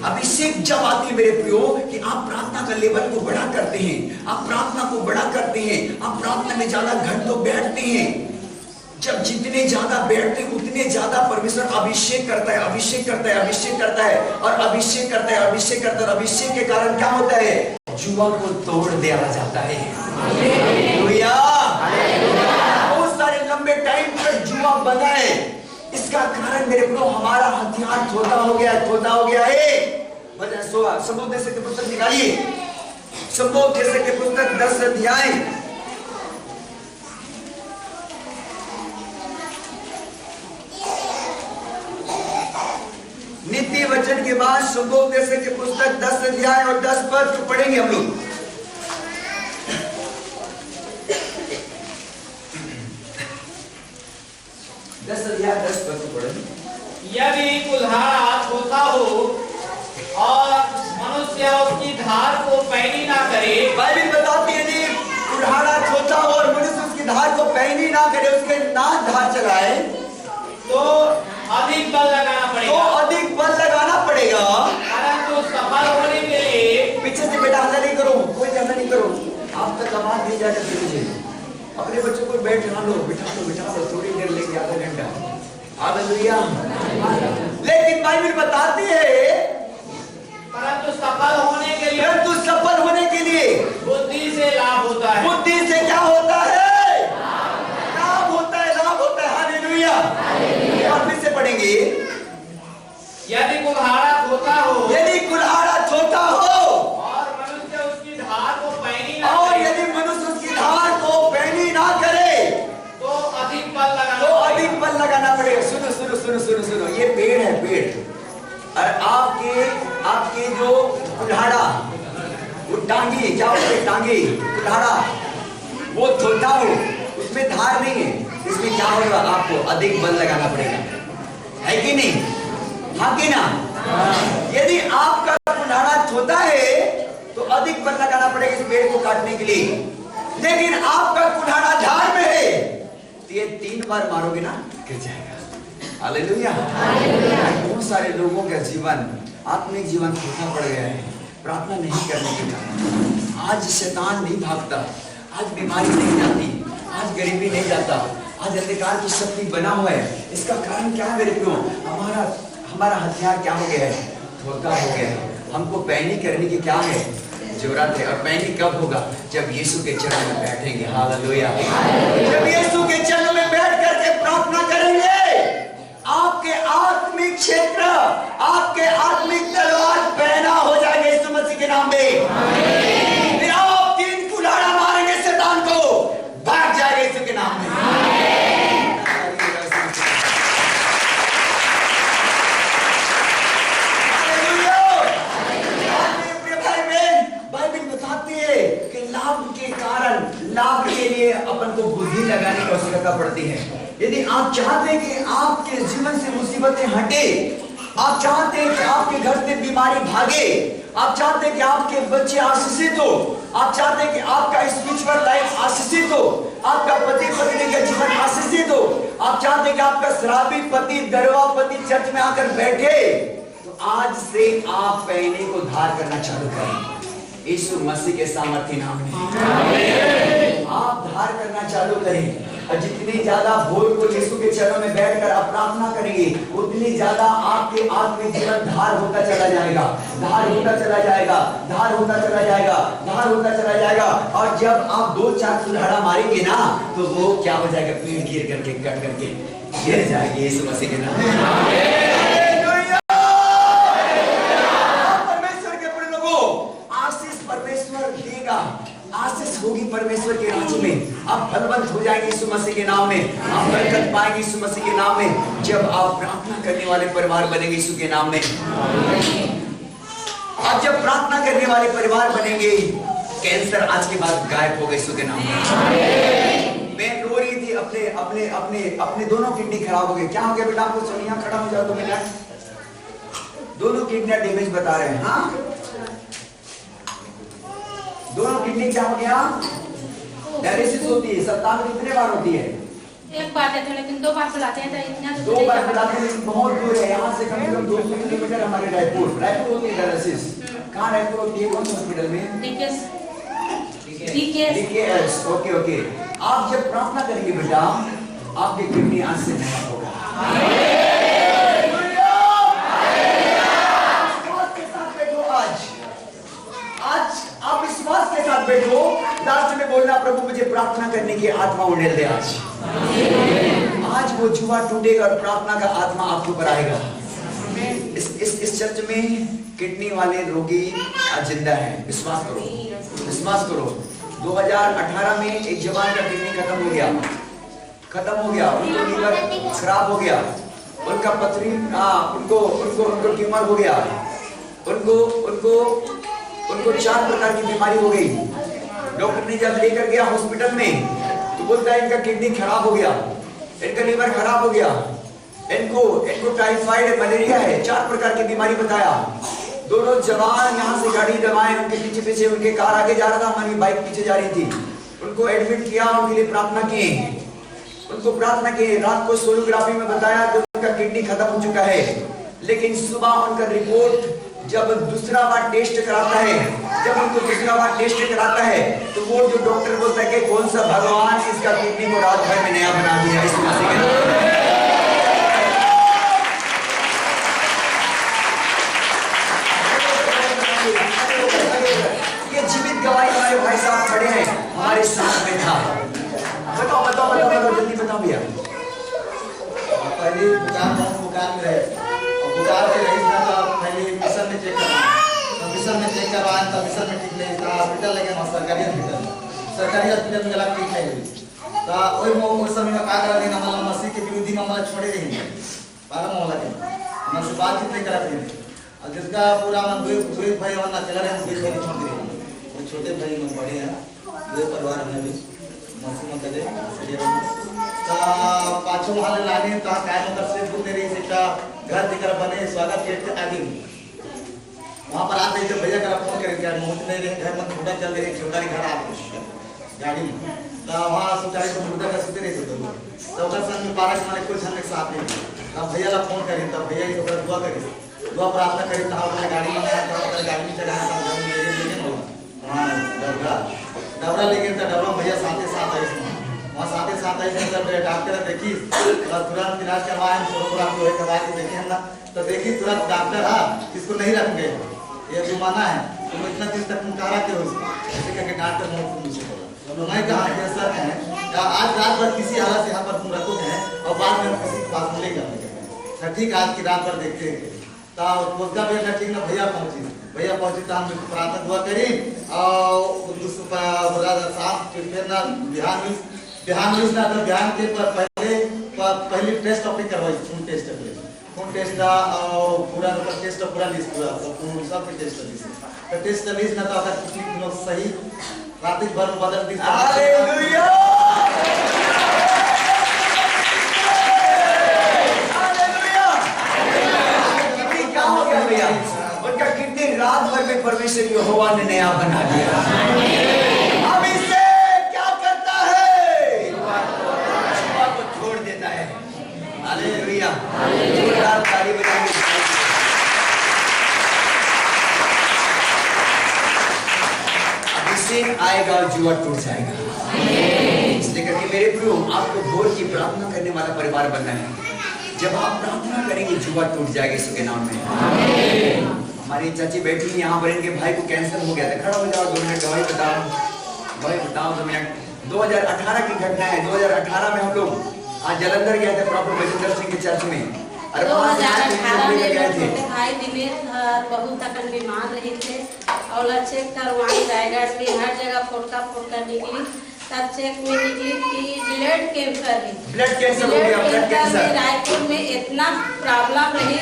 अभिषेक जब आती है मेरे प्रियो कि आप प्रार्थना का लेवल को बड़ा करते हैं, आप प्रार्थना को बड़ा करते हैं, आप प्रार्थना में ज्यादा घंटों बैठते हैं। जब जितने ज्यादा बैठते हैं उतने ज्यादा परमेश्वर अभिषेक करता है, अभिषेक करता है, अभिषेक करता है और अभिषेक करता है, अभिषेक करता है। अभिषेक के कारण क्या होता है? जुआ को तोड़ दिया जाता है। हालेलुया। बहुत सारे लंबे टाइम तक जुआ बना है। इसका कारण मेरे प्रो हमारा हथियार छोटा हो गया, छोटा हो गया है। सबूत की पुस्तक निकालिए, सबूत की पुस्तक 10 अध्याय, नीति वचन के बाद सबूत की पुस्तक 10 अध्याय और 10 पद को पढ़ेंगे हम लोग। यदि कुल्हाड़ा छोटा हो और मनुष्य उसकी धार को पैनी ना करे, बाइबल बताती है यदि कुल्हाड़ा छोटा हो और मनुष्य उसकी धार को पैनी ना करे, उसके ना धार चलाए, तो अधिक बल लगाना पड़ेगा। अधिक बल लगाना पड़ेगा। परंतु सफल होने के लिए, पीछे से बेटा हल्ला नहीं करो, कोई हल्ला नहीं करो, आप तक आवाज नहीं जाएगा। पीछे अपने बच्चों को बिठा लो, थोड़ी देर लेके आधा घंटा। हालेलुया। लेकिन बाइबल बताती है परंतु सफल होने के लिए बुद्धि से लाभ होता है। बुद्धि से क्या होता है? लाभ होता है, लाभ होता है। हालेलुया। और फिर से पढ़ेंगे, यदि कुल्हाड़ा छोटा हो और मनुष्य उसकी धार को पैनी ना करे, तो अधिक बल लगाना पड़ेगा। सुनो, ये पेड़ है, पेड़। और आपके जो कुल्हाड़ा, वो टांगी, क्या होती है टांगी, कुल्हाड़ा, वो छोटा हो, उसमें धार नहीं है, इसमें क्या होगा? आपको अधिक बल लगाना पड़ेगा, है कि नहीं? हाँ कि ना? यदि आपका कुल्हाड़ा छोटा है तो अधिक बल लगाना पड़ेगा इस पेड़ को काटने के लिए। लेकिन आपका कुल्हाड़ा धार में है तो ये 3 बार मारोगे ना, गिर जाएगा। हालेलुया। बहुत सारे लोगों का जीवन, आत्मिक जीवन छोटा पड़ गया है प्रार्थना नहीं करने के कारण। आज शैतान नहीं भागता, आज बीमारी नहीं जाती, आज गरीबी नहीं जाता, आज अंधकार की शक्ति बना हुआ है। इसका कारण क्या है मेरे प्रियो? हमारा हथियार क्या हो गया है? छोटा हो गया है। हमको पैनी करने की क्या है? जरूरत है। और पैनी कब होगा? जब यीशु के चरणों में बैठेंगे। हालेलुया। जब यीशु के चरणों में बैठ करके प्रार्थना करेंगे, आपके आत्मिक क्षेत्र, आपके आत्मिक तलवार पैना हो जाएंगे यीशु मसीह के नाम में। फिर आप 3 कुल्हाड़ा मारेंगे शैतान को, भाग जाएगा यीशु के नाम में। लाभ के लिए अपन को बुद्धि लगाने की आवश्यकता पड़ती है। यदि आप चाहते हैं कि आपके जीवन से मुसीबतें हटे, आप चाहते हैं कि आपके घर से बीमारी भागे, आप चाहते हैं कि आपके बच्चे आशीषित हो, आप चाहते हैं कि आपका स्पिरिचुअल लाइफ आशीषित हो, आपका पति पत्नी का जीवन आशीषित हो, आप चाहते हैं कि आपका शराबी पति, दरवा पति चर्च में आकर बैठे, तो आज से आप पैने को धार करना चालू करें यीशु मसीह के सामर्थ्य नाम में। आप धार करना चालू करें। और जितनी ज्यादा भोर को यीशु के चरणों में बैठकर आप प्रार्थना करेंगे, उतनी ज्यादा आपके आत्मिक जीवन धार होता चला जाएगा, धार होता चला जाएगा, धार होता चला जाएगा, धार होता चला जाएगा। और जब आप 2-4 कुल्हाड़ा मारेंगे ना, तो वो क्या हो जाएगा, पीड़ गिर करके कट करके गिर जाएगी यीशु मसीह के नाम में। परमेश्वर के प्रिय लोगों, आशीष परमेश्वर देगा, आशीष होगी परमेश्वर के राज्य में। आप फलवंत हो जाएंगे यीशु मसीह के नाम में, आप बरकत पाएंगे यीशु मसीह के नाम में, जब आप प्रार्थना करने वाले परिवार बनेंगे यीशु के नाम में। आप जब प्रार्थना करने वाले परिवार बनेंगे, कैंसर आज के बाद गायब होगा यीशु के नाम में। मैं रो रही थी, अपने अपने अपने अपने दोनों किडनी खराब हो गए। क्या हो गया बेटा, आपको सोनिया खड़ा हो जाओ 2 मिनट। दोनों किडनी डैमेज बता रहे हैं। हाँ, दोनों किडनी क्या हो गया, डायलिसिस होती है। सप्ताह में कितने बार होती है? एक बार देते हैं, लेकिन 2 बार बुलाते हैं, तो इतना 2 बार बुलाते हैं, लेकिन बहुत दूर है यहाँ से, कम से कम 200 किलोमीटर हमारे रायपुर। रायपुर होती है डायलिसिस। कहाँ रायपुर होती है, कौन से हॉस्पिटल में? DKS। Okay okay. आप जब प्रार्थना करेंगे बेटा, आपकी किडनी आज से नया होगा। आप विश्वास के साथ बैठो, लास्ट में बोलना, प्रभु मुझे प्रार्थना करने की आत्मा उड़ेल दे आज। आज वो जुआ टूटेगा और प्रार्थना का आत्मा आपके ऊपर आएगा। इस चर्च में किडनी वाले रोगी आज जिंदा है, विश्वास करो, विश्वास करो। 2018 में एक जवान का किडनी खत्म हो गया, उनका लीवर खराब हो गया, उनका पथरी, उनको ट्यूमर हो गया, उनको 4 प्रकार की बीमारी हो गई। डॉक्टर ने जब लेकर गया हॉस्पिटल में, तो बोलता है इनका किडनी खराब हो गया, इनका लीवर खराब हो गया, इनको टाइफाइड, मलेरिया है, 4 प्रकार की बीमारी बताया। दोनों जवान यहाँ से गाड़ी दबाए, उनके पीछे उनके कार आगे जा रहा था, हमारी बाइक पीछे जा रही थी। उनको एडमिट किया, उनके लिए प्रार्थना की। रात को सोनोग्राफी में बताया कि उनका किडनी खत्म हो चुका है। लेकिन सुबह उनका रिपोर्ट जब दूसरा बार टेस्ट कराता है, तो वो जो डॉक्टर बोलता है कि कौन सा भगवान इसका किडनी को रात भर में नया बना दिया इस मसीह के नाम में। ये जीवित गवाही हमारे भाई साहब खड़े हैं, हमारे साथ में था। बताओ जल्दी बताओ भैया। पहले बुखार में रहे, और बुखार में रही था, पहले मिशन में चेक करवाया, तो मिशन में ठीक नहीं था। हॉस्पिटल लगे ना, सरकारी हॉस्पिटल में गला ठीक नहीं हुई। तो उस समय में का करा देना, मतलब मसीह के विरोधी में मतलब छोड़े नहीं, 12 मोहल्ला के हमसे बातचीत नहीं करा थे। और जिसका पूरा मन दुई भाई वरना चला रहे हैं, 2 भाई छोड़ दिए। वो छोटे भाई में बड़े हैं, 2 परिवार में भी मसीह में कदे तो 5 मोहल्ले लाने, तो काय मतलब से बोलते रही से का घर दिखकर बने, स्वागत गेट के आगे वहाँ पर आते थे। भैया का फोन करें, क्या मोहन नहीं रहे, घर में छोटा चल रहे, छोटा घर आ गाड़ी में, तो वहाँ सुचारी को मुर्दा का सुते रहे थे। तो उधर संग में 12 माने कुछ हम एक साथ में, तब भैया का फोन करें, तब भैया ही ओकरा दुआ करें, दुआ प्रार्थना करें। तो हम गाड़ी में आया, तो गाड़ी में चढ़ा, हाँ डबरा लेके, तो डबरा भैया साथ आए, वहाँ साथ आए। जब डॉक्टर देखी, तुरंत इलाज करवाए, देखे हम ना, तो देखी तुरंत डॉक्टर, हाँ इसको नहीं रख गए, ये जुर्माना है, तुम इतना दिन तक कहा रखे हो, ऐसे करके डॉक्टर मैं कहा सर है, आज रात भर किसी हालत से यहाँ पर तुम रखोगे हैं, और बाद में किसी के पास मिलेगा। ठीक, आज की रात पर देखते हैं। तो उसका भी ठीक ना, भैया पहुंची, तो हम प्रार्थना दुआ करी, और साफ फिर ना बिहान ना, तो बिहान के पहले टेस्ट ऑपरेट करवाई, खून टेस्ट का पूरा टेस्ट पूरा लिस्ट पूरा सब टेस्ट लिस्ट, तो टेस्ट लिस्ट ना, तो अगर कुछ दिनों सही रात भर बदल दी। Hallelujah, hallelujah. कितनी क्या हो गया भैया, उनका कितनी रात भर में परमेश्वर यहोवा ने नया बना दिया। अब इससे क्या करता है, जुआ को छोड़ देता है। हालेलुया, जोरदार ताली बजाइए। अब इससे आएगा और जुआ टूट जाएगा। इसलिए करके मेरे प्रियो आपको भोर की प्रार्थना करने वाला परिवार बनना है। जब आप प्रार्थना करेंगे जुआ टूट जाएगा यीशु के नाम में। हमारी चाची बैठी है यहाँ पर, इनके भाई को कैंसर हो गया था। खड़ा हो जाओ 2 मिनट, गवाही बताओ 2 मिनट। 2018 की घटना है। 2018 में हम लोग आज जलंधर गए थे, प्रॉफेट बजिंदर सिंह के चर्च में। 2018 में छोटे भाई दिनेश बहुत तक बीमार रहे थे और चेक करवाई रायगढ़ में हर जगह फोटका निकली। तब चेक में निकली कि ब्लड कैंसर है। ब्लड कैंसर हो गया। ब्लड कैंसर रायपुर में इतना प्रॉब्लम रही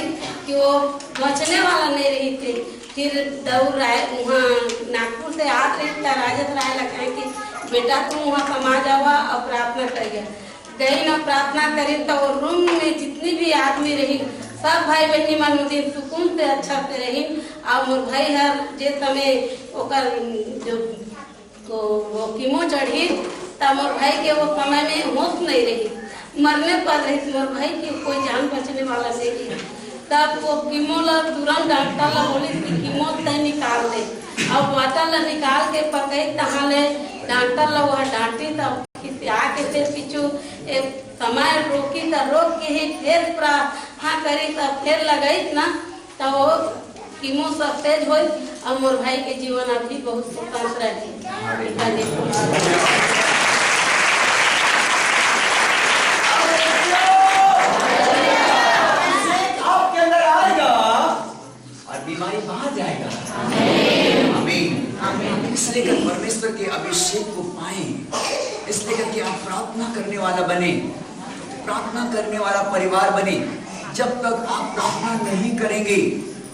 कि वो बचने वाला नहीं रही थी। फिर दौड़ वहाँ नागपुर से आ रही था, राजत राय लगा कि बेटा तुम वहाँ कमा जावा और प्रार्थना करिए। गई ना प्रार्थना करी तो रूम में जितनी भी आदमी रही सब भाई बहनी मनोदिन सुकून से अच्छा से रही। और मोर भाई हर जे समय ओकर जो वो कीमो चढ़ी तब मोर भाई के वो समय में होश नहीं रही, मरने पर रही। मोर भाई की कोई जान बचने वाला नहीं। तब वो कीमो ला तुरंत डॉक्टर ला बोली कि कीमो से निकाल दे। अब बॉटल ला निकाल के पकई तहाँ ले डॉक्टर ला वह डांटी। तब आके फिर पीछू एक समय रोकी तो रोक के ही फिर प्रार्थना करी तब फिर लगई ना तो वो कीमो सब तेज हो और मोर भाई के जीवन अभी बहुत स्वतंत्र रही। आपके अंदर आएगा और बीमारी बाहर जाएगा। आमीन। इसलिए कर परमेश्वर के अभिषेक को पाए, इसलिए करके आप प्रार्थना करने वाला बने, प्रार्थना करने वाला परिवार बने। जब तक आप प्रार्थना नहीं करेंगे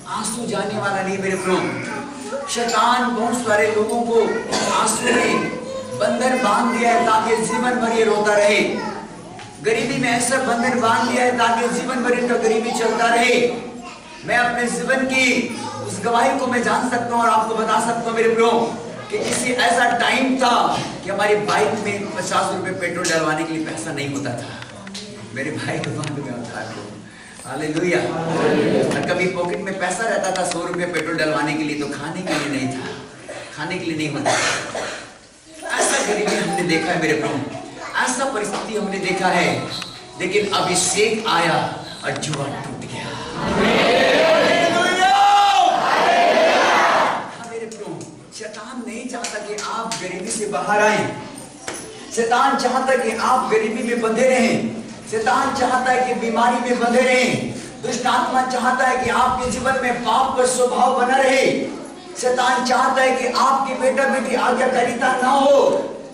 आंसू जाने वाला नहीं मेरे प्रभु। शैतान बहुत सारे लोगों को आंसू में बंधन बांध दिया है ताकि जीवन भर ये रोता रहे। गरीबी में ऐसा बंधन बांध दिया है ताकि जीवन भर इनका गरीबी चलता रहे। मैं अपने जीवन की उस गवाही को मैं जान सकता हूँ और आपको बता सकता हूँ मेरे प्रभु कि किसी ऐसा टाइम था कि हमारी बाइक में 50 रुपए पेट्रोल डलवाने के लिए पैसा नहीं होता था। मेरे भाई के बांध में था। हालेलुया। और कभी पॉकेट में पैसा रहता था 100 रुपए पेट्रोल डलवाने के लिए, तो खाने के लिए नहीं था, खाने के लिए नहीं होता था। ऐसा गरीबी हमने देखा है मेरे प्रभु, ऐसा परिस्थिति हमने देखा है। लेकिन अभिषेक आया और जुआ टूट गया। शैतान नहीं चाहता कि आप गरीबी से बाहर आए। शैतान चाहता कि आप गरीबी में बंधे रहें। शैतान चाहता है कि बीमारी में बंधे रहें। दुष्ट आत्मा चाहता है कि आपके जीवन में पाप का स्वभाव बना रहे। शैतान चाहता है कि आपके बेटा बेटी आज्ञाकारिता ना हो।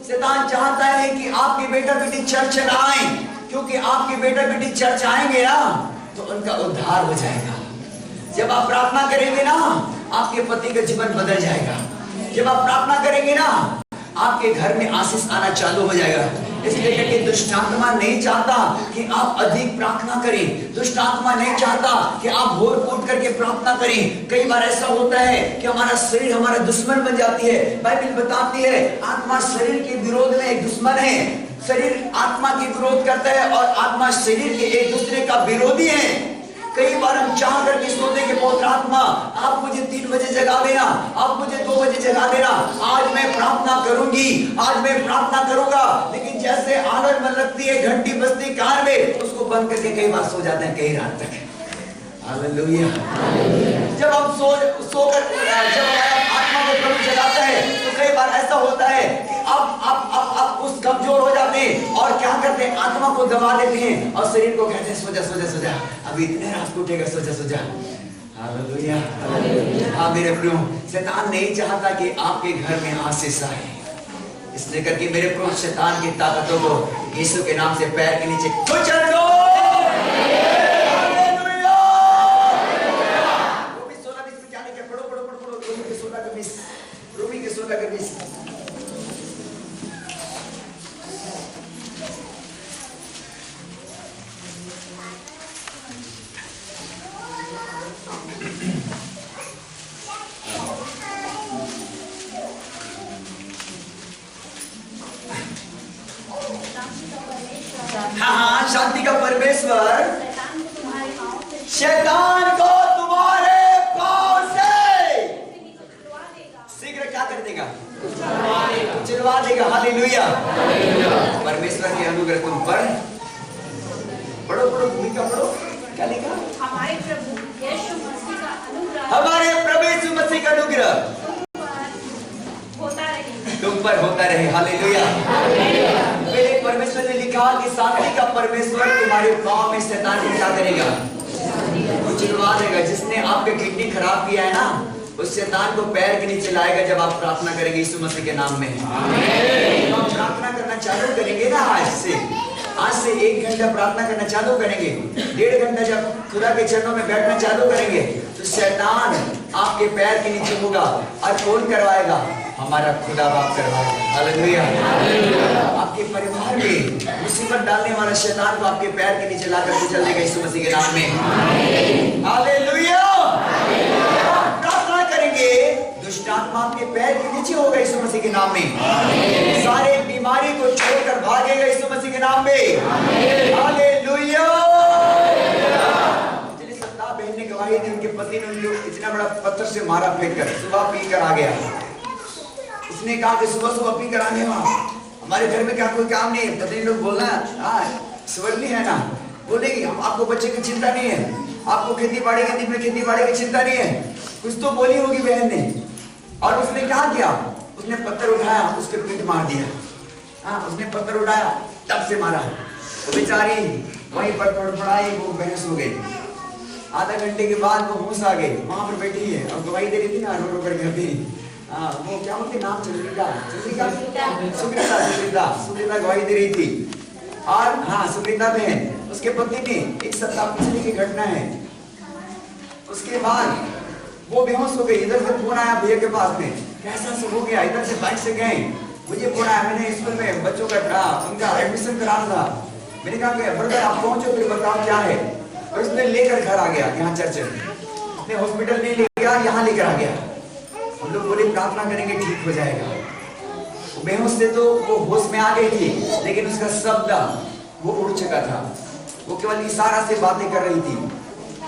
शैतान चाहता है कि आपके बेटा बेटी चर्च ना आए, क्योंकि आपके बेटा बेटी चर्च आएंगे ना तो उनका उद्धार हो जाएगा। जब आप प्रार्थना करेंगे ना आपके पति का जीवन बदल जाएगा। जब आप प्रार्थना करेंगे ना आपके घर में आशीष आना चालू हो जाएगा। इसलिए कि दुष्ट आत्मा नहीं चाहता कि आप अधिक प्रार्थना करें। दुष्ट आत्मा नहीं चाहता कि आप भोर उठ करके प्रार्थना करें। कई बार ऐसा होता है कि हमारा शरीर हमारा दुश्मन बन जाती है। बाइबल बताती है आत्मा शरीर के विरोध में एक दुश्मन है। शरीर आत्मा के विरोध करता है और आत्मा शरीर के एक दूसरे का विरोधी है। कई बार हम चाह करके सोचते कि पवित्र आत्मा आप मुझे 3 बजे जगा देना, आप मुझे 2 बजे जगा देना, आज मैं प्रार्थना करूंगी, आज मैं प्रार्थना करूंगा। लेकिन जैसे आदत में लगती है, घंटी बजती कार में, उसको बंद करके कई बार सो जाते हैं कई रात तक। हालेलुया। जब हम सोकर जब आत्मा को प्रभु जगाता है तो कई बार ऐसा होता है कि अब उस कमजोर हो जाते हैं और क्या करते हैं आत्मा को दबा देते हैं और शरीर को कहते हैं सो जा सो जा सो जा, अभी इतने रात को उठेगा, सो जा सो जा। हालेलुया। हाँ मेरे प्रियो, शैतान नहीं चाहता कि आपके घर में आशीष आए। इसलिए करके मेरे प्रियो शैतान की ताकतों को यीशु के नाम से पैर के नीचे कुचल दो। रूबी के 16 के 20। हाँ, शांति का परमेश्वर शैतान को तुम्हारे पांव से शीघ्र क्या कर देगा? चिरवा देगा। हालेलुया। परमेश्वर के अनुग्रह होता रहे। तुम पर होता रहे। हालेलुया। मेरे परमेश्वर ने लिखा कि शांति का परमेश्वर तुम्हारे पांव में शैतान को क्या करेगा? उछलवा देगा। जिसने आपके किडनी खराब किया है ना, उस शैतान को पैर के नीचे लाएगा जब आप प्रार्थना करेंगे यीशु मसीह के नाम में। तो हम प्रार्थना करना चालू करेंगे ना आज से 1 घंटा प्रार्थना करना चालू करेंगे, 1.5 घंटा जब खुदा के चरणों में बैठना चालू करेंगे तो शैतान आपके पैर के नीचे होगा। और कौन करवाएगा? हमारा खुदा बाप करवाएगा। हालेलुया। आपके परिवार में मुसीबत डालने वाला शैतान को आपके पैर के नीचे लाकर कुचल देगा यीशु मसीह के नाम में। हालेलुया। प्रार्थना करेंगे, दुष्ट आत्मा आपके पैर के नीचे होगा यीशु मसीह के नाम में। सारे बीमारी को छोड़कर भागेगा यीशु मसीह के नाम में। हालेलुया। चलिए सत्ता बहन ने गवाही दी, उनके पति ने उनको इतना बड़ा पत्थर से मारा फेंक कर, सुबह पी कर आ गया। उसने कहा कि सुबह पी कर आने हमारे घर में क्या कोई काम नहीं है? पति लोग बोलना स्वर्गीय है ना, बोलेगी हम आपको बच्चे की चिंता नहीं है, आपको खेती बाड़ी की चिंता नहीं है। कुछ तो बोली होगी बहन ने। और उसने क्या किया? उसने पत्थर उठाया, उसके पीठ मार दिया। उसने पत्थर उठाया, तब से मारा। वो बेचारी वहीं पर पड़पड़ाई, वो बेहोश हो गई। आधा घंटे के बाद वो होश आ गई, वहां पर बैठी है और गवाही दे रही थी ना, रो रो कर अभी। वो क्या उनके नाम? सुकृता गवाही दे रही थी। और सुकृता बहन, उसके पति ने एक सप्ताह पिछले की घटना है। उसके बाद वो बेहोश हो गई। इधर से फोन आया भैया के पास में, कैसा सब हो गया? इधर से बाइक से गए, मुझे फोन आया, मैंने स्कूल में बच्चों का उनका एडमिशन कराना था। मैंने कहा ब्रदर आप पहुंचो फिर बताओ क्या है। और उसने लेकर घर आ गया, यहाँ चर्च में हॉस्पिटल नहीं ले गया, यहाँ लेकर आ गया। हम लोग बोले प्रार्थना करेंगे ठीक हो जाएगा। बेहोश से तो वो होश में आ गई थी, लेकिन उसका शब्द वो उड़ चुका था। वो केवल इशारा से बातें कर रही थी।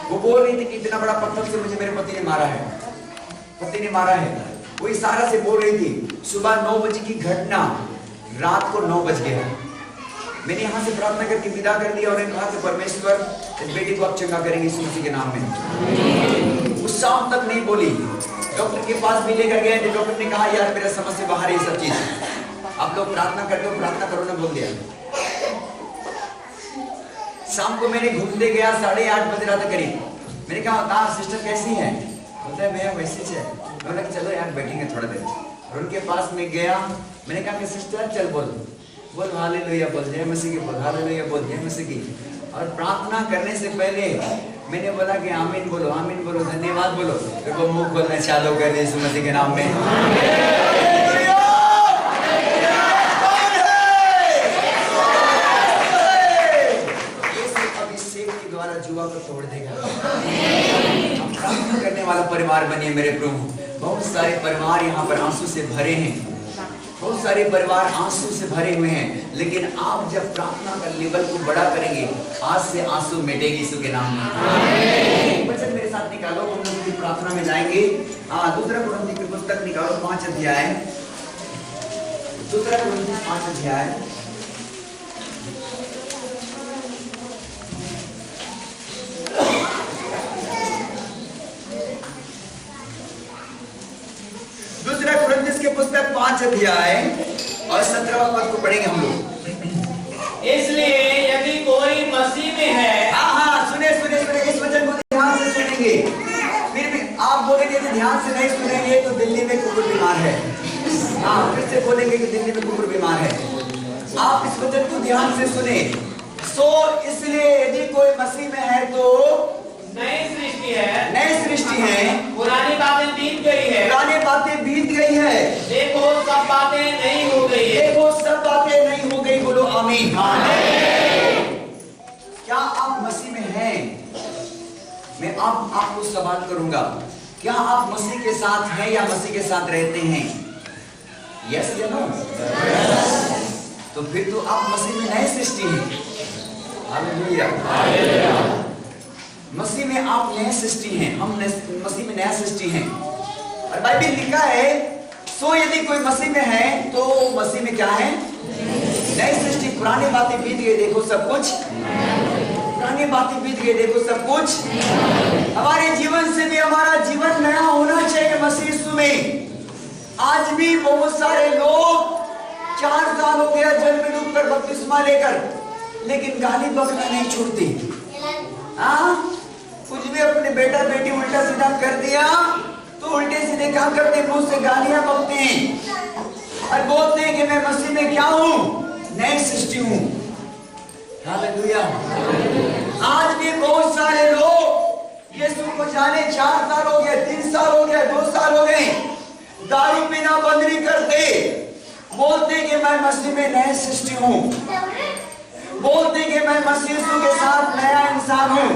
वो बोल रही थी कि इतना बड़ा पत्थर से मुझे मेरे पति ने मारा है। वो इशारा से बोल रही थी। सुबह 9 बजे की घटना, रात को 9 बज गया। मैंने यहाँ से प्रार्थना करके विदा कर दिया और कहा कि परमेश्वर इस बेटी को आप चंगा करेंगे यीशु मसीह के नाम में। उस शाम तक नहीं बोली। डॉक्टर के पास भी लेकर गए थे। डॉक्टर ने कहा यार मेरा समझ से बाहर ये सब चीज, आप लोग प्रार्थना करते हो, प्रार्थना करो ना, बोल दिया। शाम को मैंने घूमते गया, 8:30 बज रहा था करीब। मैंने कहा सिस्टर कैसी है? बोलता है मैं वैसे है। बोला चलो यार बैठेंगे थोड़ा देर। और उनके पास में गया, मैंने कहा कि सिस्टर चल बोल हालेलुया बोल, जय मसीह की बोल, हालेलुया बोल, जय मसीह की। और प्रार्थना करने से पहले मैंने बोला कि आमीन बोलो, धन्यवाद बोलो। फिर वो मुंह खोलना चालू कर दिया यीशु मसीह के नाम में। अभिषेक के द्वारा जुआ को तोड़ देगा। प्रार्थना करने वाला परिवार बनिए मेरे प्रभु। बहुत सारे परिवार यहाँ पर आंसू से भरे हैं, बहुत सारे परिवार आंसू से भरे हुए हैं, लेकिन आप जब प्रार्थना का लेवल को बड़ा करेंगे, आज से आंसू मिटेगी यीशु के नाम में। वचन मेरे साथ निकालो, हम लोग प्रार्थना में जाएंगे। 2 कुरिन्थियों की पुस्तक निकालो, 5 अध्याय। 2 कुरिन्थियों 5 अध्याय। की पुस्तक 5 अध्याय और 17वां पद को पढ़ेंगे हम लोग। इसलिए यदि कोई मसीह में है, सुने इस वचन को ध्यान से सुनेंगे। फिर भी आप बोलेंगे कि ध्यान से नहीं सुनेंगे तो दिल्ली में कुकुर बीमार है। फिर से बोलेंगे कि दिल्ली में कुकुर बीमार है। आप इस वचन को ध्यान से सुने। इसलिए यदि कोई मसीह में है तो नई सृष्टि है। पुरानी बातें बीत गई है। देखो सब बातें नहीं हो गई। बोलो आमीन। क्या आप मसीह में हैं? मैं आपको सवाल करूंगा, क्या आप मसीह के साथ हैं या मसीह के साथ रहते हैं? यस या नो? तो फिर तो आप मसीह में नई सृष्टि हैं। हालेलुया। मसीह में आप नए सृष्टि हैं, हम मसीह में नया सृष्टि हैं। और बाइबल लिखा है, यदि कोई मसीह में है तो मसीह में क्या है? नई सृष्टि। पुरानी बातें बीत गई, देखो सब कुछ। पुरानी बातें बीत गई, देखो सब कुछ। हमारे जीवन से भी हमारा जीवन नया होना चाहिए मसीह यीशु में। 4 साल हो गया जल में डूबकर बपतिस्मा लेकर, लेकिन गाली बकना नहीं छोड़ती। कुछ भी अपने बेटा बेटी उल्टा सीधा कर दिया तो उल्टे सीधे क्या करते, मुंह से गालियां बकते हैं और बोलते हैं कि मैं मसीह में क्या हूं, नई सृष्टि हूं। हालेलुया। आज भी बहुत सारे लोग यीशु को जाने 4 साल हो गए, 3 साल हो गया, 2 साल हो गए, दारू पीना बंद नहीं करते, बोलते कि मैं मसीह में नई सृष्टि हूं, बोलते कि मैं मसीह के साथ नया इंसान हूं।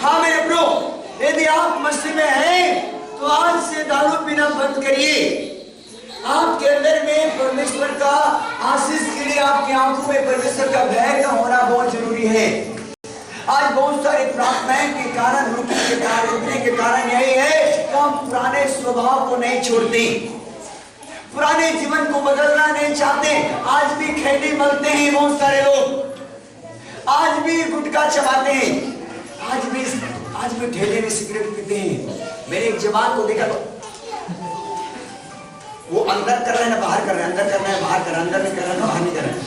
हाँ मेरे प्रभु, यदि आप मसीह में हैं तो आज से दारू पीना बंद करिए। आपके अंदर में परमेश्वर का आशीष के लिए आपकी आंखों में परमेश्वर का भय का होना बहुत जरूरी है। आज बहुत सारे प्रार्थनाएं के कारण रुकने के कारण यही है कि हम पुराने स्वभाव को नहीं छोड़ते, पुराने जीवन को बदलना नहीं चाहते। आज भी खैनी मलते हैं बहुत सारे लोग, आज भी गुटखा चबाते हैं, आज भी ठेले में सिगरेट पीते हैं। मेरे एक जवान को देखा, वो अंदर कर रहे हैं ना बाहर कर रहे हैं, अंदर कर रहे हैं बाहर कर रहे हैं, अंदर नहीं कर रहे हैं बाहर नहीं कर रहे हैं,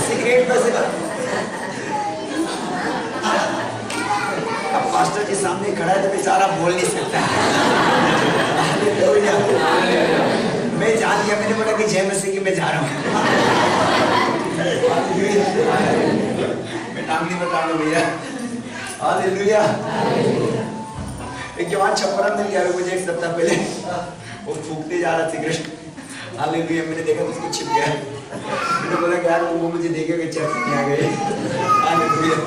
सिगरेट पे से। अब पास्टर के सामने खड़ा है तो बेचारा बोल नहीं सकता। मैं जान गया, मैंने बोला कि जय मसीह की मैं जा रहा हूँ। मैं नाम नहीं बता रहा भैया। हालेलुया। एक जवान छपरा मिल गया मुझे 1 सप्ताह पहले, वो फूकते जा रहा सिगरेट। हालेलुया। मैंने देखा तो उसको छिप गया, मैंने बोला यार वो मुझे देखेगा चर्च में आ गए। हालेलुया।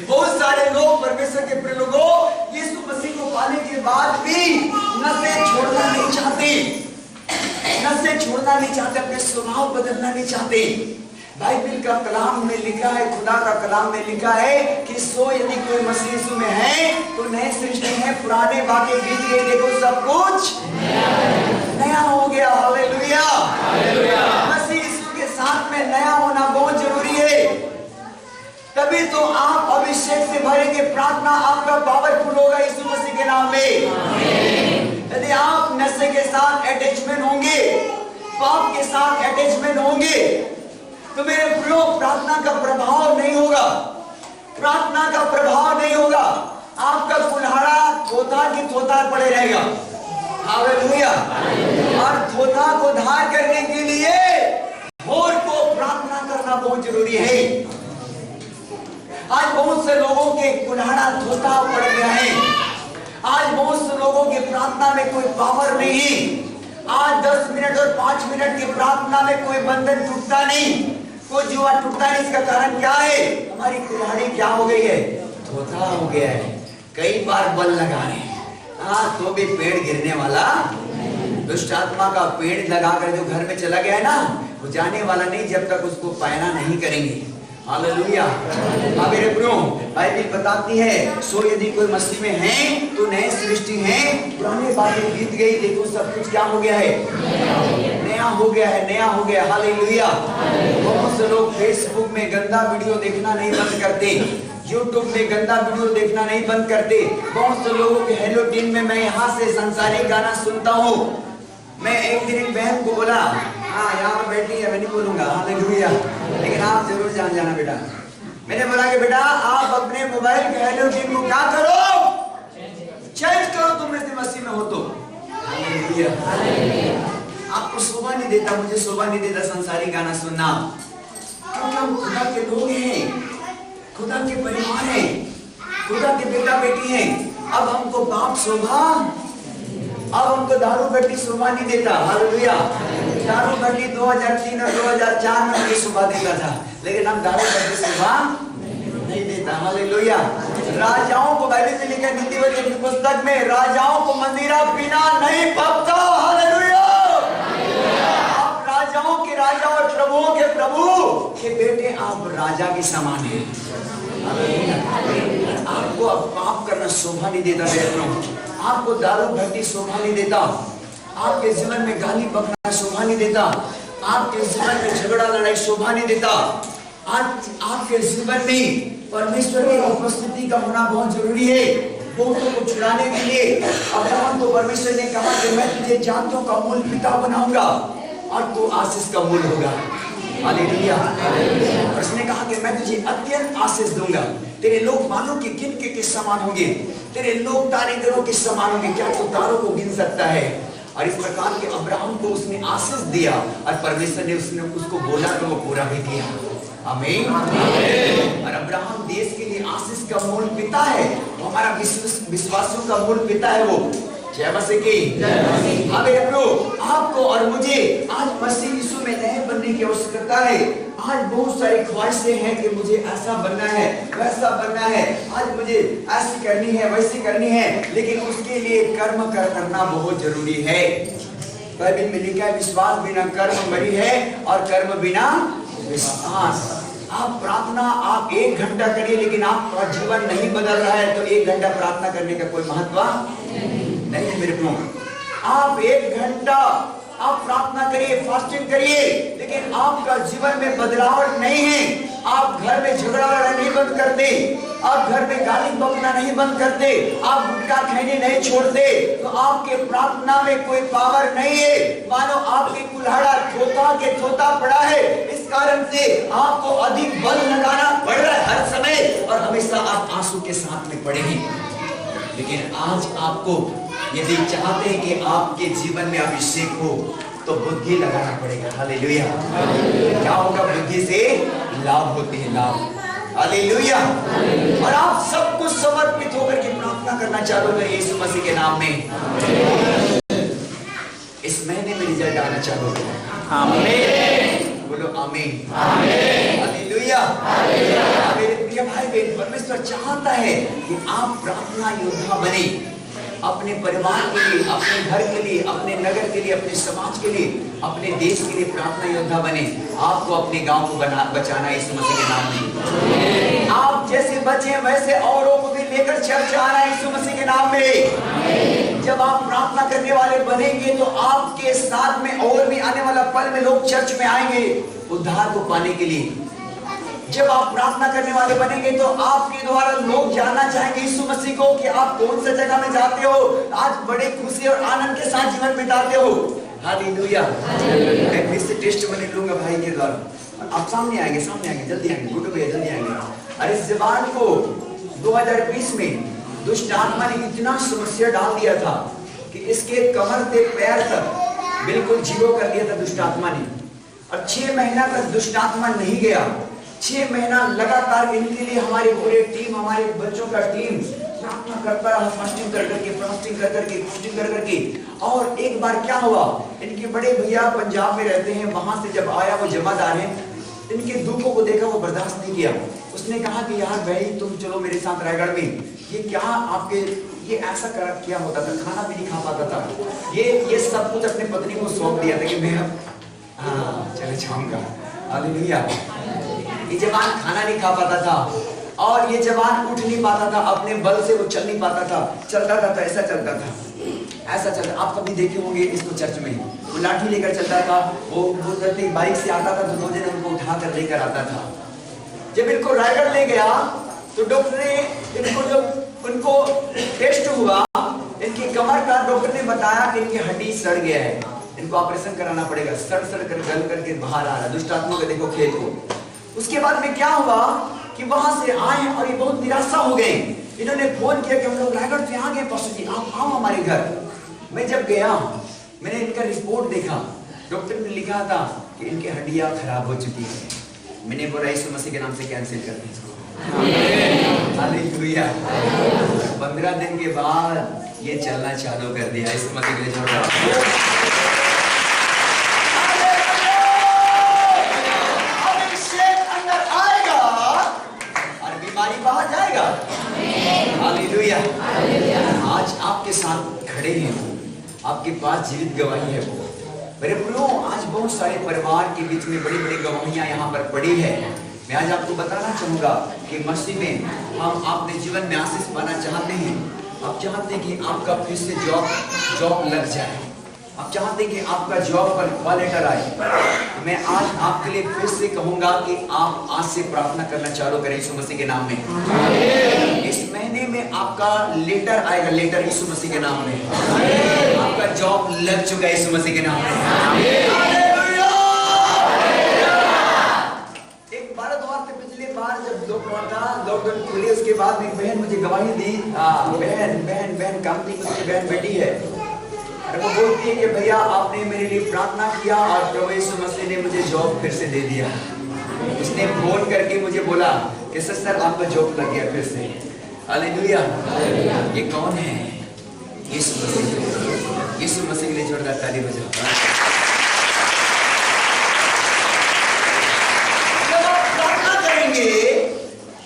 बहुत सारे लोग परमेश्वर के प्रिय लोगों यीशु मसीह को पाने के बाद भी नशे छोड़ना नहीं चाहते, नशे छोड़ना नहीं चाहते, अपने स्वभाव बदलना नहीं चाहते। बाइबल का कलाम में लिखा है, खुदा का कलाम में लिखा है कि सो यदि कोई मसीह यीशु में है तो नई सृष्टि है, पुराने बातें बीत गई, देखो सब कुछ नया हो गया। हालेलुया। मसीह यीशु के साथ में नया होना बहुत जरूरी है, तभी तो आप अभिषेक से भरेंगे, प्रार्थना आपका पावरफुल होगा यीशु मसीह के नाम में। यदि आप नशे के साथ अटैचमेंट होंगे, पाप के साथ अटैचमेंट होंगे, तो मेरे प्रियो प्रार्थना का प्रभाव नहीं होगा, प्रार्थना का प्रभाव नहीं होगा। आपका कुल्हाड़ा थोथा की थोथा पड़े रहेगा। हालेलुया। और थोथा को धार करने के लिए भोर को प्रार्थना करना बहुत जरूरी है। आज बहुत से लोगों के कुल्हाड़ा थोथा पड़ गया है, आज बहुत से लोगों की प्रार्थना में कोई पावर नहीं, आज 10 मिनट और 5 मिनट की प्रार्थना में कोई बंधन टूटता नहीं, कोई जुआ टूटता नहीं। इसका कारण क्या है? हमारी कुल्हाड़ी क्या हो गई है? थोथा हो गया है। कई बार बल लगा रहे हैं, तो भी पेड़ गिरने वाला, दुष्ट आत्मा का पेड़ लगाकर जो घर में चला गया है ना, वो जाने वाला नहीं जब तक उसको पायना नहीं करेंगे। हालेलुया। मेरे प्रियो, बाइबल बताती है सो यदि कोई मसीह में है तो नई सृष्टि है, पुरानी बातें बीत गई, देखो सब कुछ क्या हो गया है? नया हो गया है, नया हो गया। हालेलुया। बहुत से लोग फेसबुक में गंदा वीडियो देखना नहीं बंद करते, यूट्यूब में गंदा वीडियो देखना नहीं बंद करते। बहुत से लोगों के हेलो टीम में मैं यहाँ से संसारिक गाना सुनता हूँ। मैं एक दिन एक बहन को बोला, यहाँ पर बैठी है, मैं नहीं बोलूंगा, हालेलुया, लेकिन आप जरूर जान जाना बेटा। मैंने बोला कि बेटा आप अपने मोबाइल के हेलो टीम को क्या करो, चेंज करो, तुम यदि मसीह में हो तो। हालेलुया। आपको शोभा नहीं देता, मुझे शोभा नहीं देता संसारिक गाना सुनना, क्योंकि हम खुदा के लोग हैं, खुदा के परिवार हैं, खुदा के बेटा बेटी हैं। अब हमको बाप शोभा, अब हमको दारू बट्टी शोभा नहीं देता। हालेलुया। दारू बट्टी 2003 और 2004 में मुझे शोभा देता था, लेकिन हम दारू बट्टी शोभा नहीं देता। हालेलुया। राजाओं को बाइबल में लिखा है, नीतिवत की पुस्तक में, राजाओं को मंदिरा पीना नहीं पकता। हालेलुया। आप राजाओं के राजा और प्रभुओं के प्रभु के बेटे, आप राजा के समान हैं। आपको अब पाप करना शोभा नहीं देता बेटों, आपको दारू भट्टी शोभा नहीं देता, आपके जीवन में गाली बकना शोभा नहीं देता, आपके जीवन में झगड़ा लड़ाई शोभा नहीं देता। आज आपके जीवन में परमेश्वर की उपस्थिति का होना बहुत जरूरी है। बहुतों को छुड़ाने के लिए अब्राहम को परमेश्वर ने कहा कि मैं तुझे जातियों का मूल पिता बनाऊंगा और तू आशीष का मूल होगा। हालेलुया। और उसने कहा कि मैं तुझे अत्यंत आशीष दूंगा, तेरे लोग मानो कि गिनती के समान होंगे, तेरे लोग तारेदारों के समान होंगे। क्या तू तारों को गिन सकता है? और इस प्रकार के अब्राहम को उसने आशीष दिया और परमेश्वर ने उसको बोला तो वो पूरा भी किया। आमीन। और अब्राहम देश के लिए आशीष का मूल पिता है, हमारा विश्वासियों का मूल पिता है वो। जय मसीह की। हाँ मेरे प्रभु, आपको और मुझे आज मसीह यीशु में नए बनने की आवश्यकता है। आज बहुत सारी ख्वाहिशें हैं कि मुझे ऐसा बनना है, वैसा बनना है, आज मुझे ऐसी करनी है, वैसी करनी है, लेकिन उसके लिए कर्म करना बहुत जरूरी है। बाइबल में लिखा है विश्वास बिना कर्म मरी है और कर्म बिना विश्वास। आप प्रार्थना आप 1 घंटा करिए, लेकिन आपका जीवन नहीं बदल रहा है तो 1 घंटा प्रार्थना करने का कोई महत्व नहीं है मेरे प्रभु। आप 1 घंटा आप प्रार्थना करिए, फास्टिंग करिए, लेकिन आपका जीवन में बदलाव नहीं है। आप घर में झगड़ा लड़ना नहीं बंद करते, आप घर में गाली बकना नहीं बंद करते, आप गुटखा खैनी नहीं छोड़ते, तो आपके प्रार्थना में कोई पावर नहीं है। मानो आपके कुल्हाड़ा थोथा के थोथा पड़ा है, इस कारण से आपको अधिक बल लगाना पड़ रहा है हर समय, और हमेशा आप आंसू के साथ में पड़े हैं। लेकिन आज आपको यदि चाहते हैं कि आपके जीवन में अभिषेक हो तो बुद्धि लगाना पड़ेगा। हालेलुया। क्या होगा? बुद्धि से लाभ होते हैं, लाभ। हालेलुया। और आप सब कुछ समर्पित होकर के प्रार्थना करना चालू करिए यीशु मसीह के नाम में। इस महीने में रिजल्ट आना चालू करें। आमीन। बोलो आमीन। हालेलुया। मेरे प्रिय भाई बहन, परमेश्वर चाहता है कि आप प्रार्थना योद्धा बने, अपने परिवार के लिए, अपने घर के लिए, अपने नगर के लिए, अपने समाज के लिए, अपने देश के लिए प्रार्थना योद्धा बने। आपको अपने गांव को बचाना है यीशु मसीह के नाम में। आप जैसे बचे वैसे औरों को भी लेकर चर्च आना है यीशु मसीह के नाम में। जब आप प्रार्थना करने वाले बनेंगे तो आपके साथ में और भी आने वाला पल में लोग चर्च में आएंगे उद्धार को पाने के लिए। जब आप प्रार्थना करने वाले बनेंगे तो आपके द्वारा लोग जानना चाहेंगे यीशु मसीह को कि आप कौन सा जगह में जाते हो, आज बड़े खुशी और आनंद के साथ जीवन बिताते हो। हालेलुया। मैं फिर से टेस्ट में लूंगा भाई के द्वारा। आप सामने आएंगे, जल्दी आएंगे, गुड्डू भैया जल्दी आएंगे। अरे इस जबान को 2020 में दुष्ट आत्मा ने इतना समस्या डाल दिया था कि इसके कमर से पैर तक बिल्कुल जीरो कर दिया था दुष्ट आत्मा ने। और 6 महीना तक दुष्ट आत्मा नहीं गया। 6 महीना लगातार इनके लिए हमारी पूरी टीम, हमारे बच्चों का टीम प्रार्थना करता रहा, फास्टिंग कर करके। और एक बार क्या हुआ, इनके बड़े भैया पंजाब में रहते हैं, वहां से जब आया, वो जमादार है, इनके दुखों को देखा, वो बर्दाश्त नहीं किया। उसने कहा कि यार भाई तुम चलो मेरे साथ रायगढ़ में, ये क्या आपके ये ऐसा क्या होता था, खाना भी नहीं खा पाता था, ये सब कुछ अपने पत्नी को सौंप दिया था कि मैं चले जाऊंगा। हालेलुया। ये जवान खाना नहीं खा पाता था और ये जवान उठ नहीं पाता था, अपने बल से वो चल नहीं पाता था, चलता था तो ऐसा चलता था, ऐसा चलता। आप कभी देखे होंगे इसको चर्च में, वो लाठी लेकर चलता था, वो बाइक से आता था तो 2 जन उनको उठा कर लेकर आता था। जब इनको रायगढ़ ले गया तो डॉक्टर ने इनको, जब उनको टेस्ट हुआ इनकी कमर का, डॉक्टर ने बताया कि इनकी हड्डी सड़ गया है, इनको ऑपरेशन कराना पड़ेगा। सड़ कर गल करके बाहर आ रहा है। दुष्ट आत्मा का देखो खेत को। उसके बाद में क्या हुआ कि वहां से आए और ये बहुत निराशा हो गए। इन्होंने फोन किया कि हम लोग रायगढ़ से आ गए, पास्टर जी आप आओ हमारे घर। मैं जब गया, मैंने इनका रिपोर्ट देखा, डॉक्टर ने लिखा था कि इनकी हड्डियां खराब हो चुकी है। मैंने बोला यीशु मसीह के नाम से कैंसिल कर दें इसको। हालेलुया। 15 दिन के बाद ये चलना चालू कर दिया। यीशु मसीह के लिए जोरदार बाहर जाएगा। हालेलुया। आज आपके साथ खड़े हैं, आपके पास जीवित गवाही है वो। मेरे प्रियो, आज बहुत सारे परिवार के बीच में बड़ी बड़ी गवाहियां यहाँ पर पड़ी है। मैं आज आपको बताना चाहूंगा कि मसीह में हम अपने जीवन में आशीष पाना चाहते हैं। आप चाहते हैं कि आपका फिर से जॉब लग जाए, आप चाहते हैं कि आपका जॉब पर कॉल लेटर आए। मैं आज आपके लिए फिर से कहूंगा कि आप आज से प्रार्थना करना चालू करें यीशु मसीह के नाम में। इस महीने में आपका लेटर आएगा, लेटर यीशु मसीह के नाम में। आपका जॉब लग चुका है यीशु मसीह के नाम में। एक भारत और पिछले बार जब लॉकडाउन खुली उसके बाद एक बहन मुझे गवाही दी। बहन कंपनी की बहन बेटी है, और वो बोलती है कि भैया आपने मेरे लिए प्रार्थना किया और प्रभु यीशु मसीह ने मुझे जॉब फिर से दे दिया। उसने फोन करके मुझे बोला कि सर आपका जॉब लग गया फिर से। हालेलुया। ये कौन है? यीशु मसीह। यीशु मसीह के लिए जोरदार ताली बजाओ। जब आप प्रार्थना करेंगे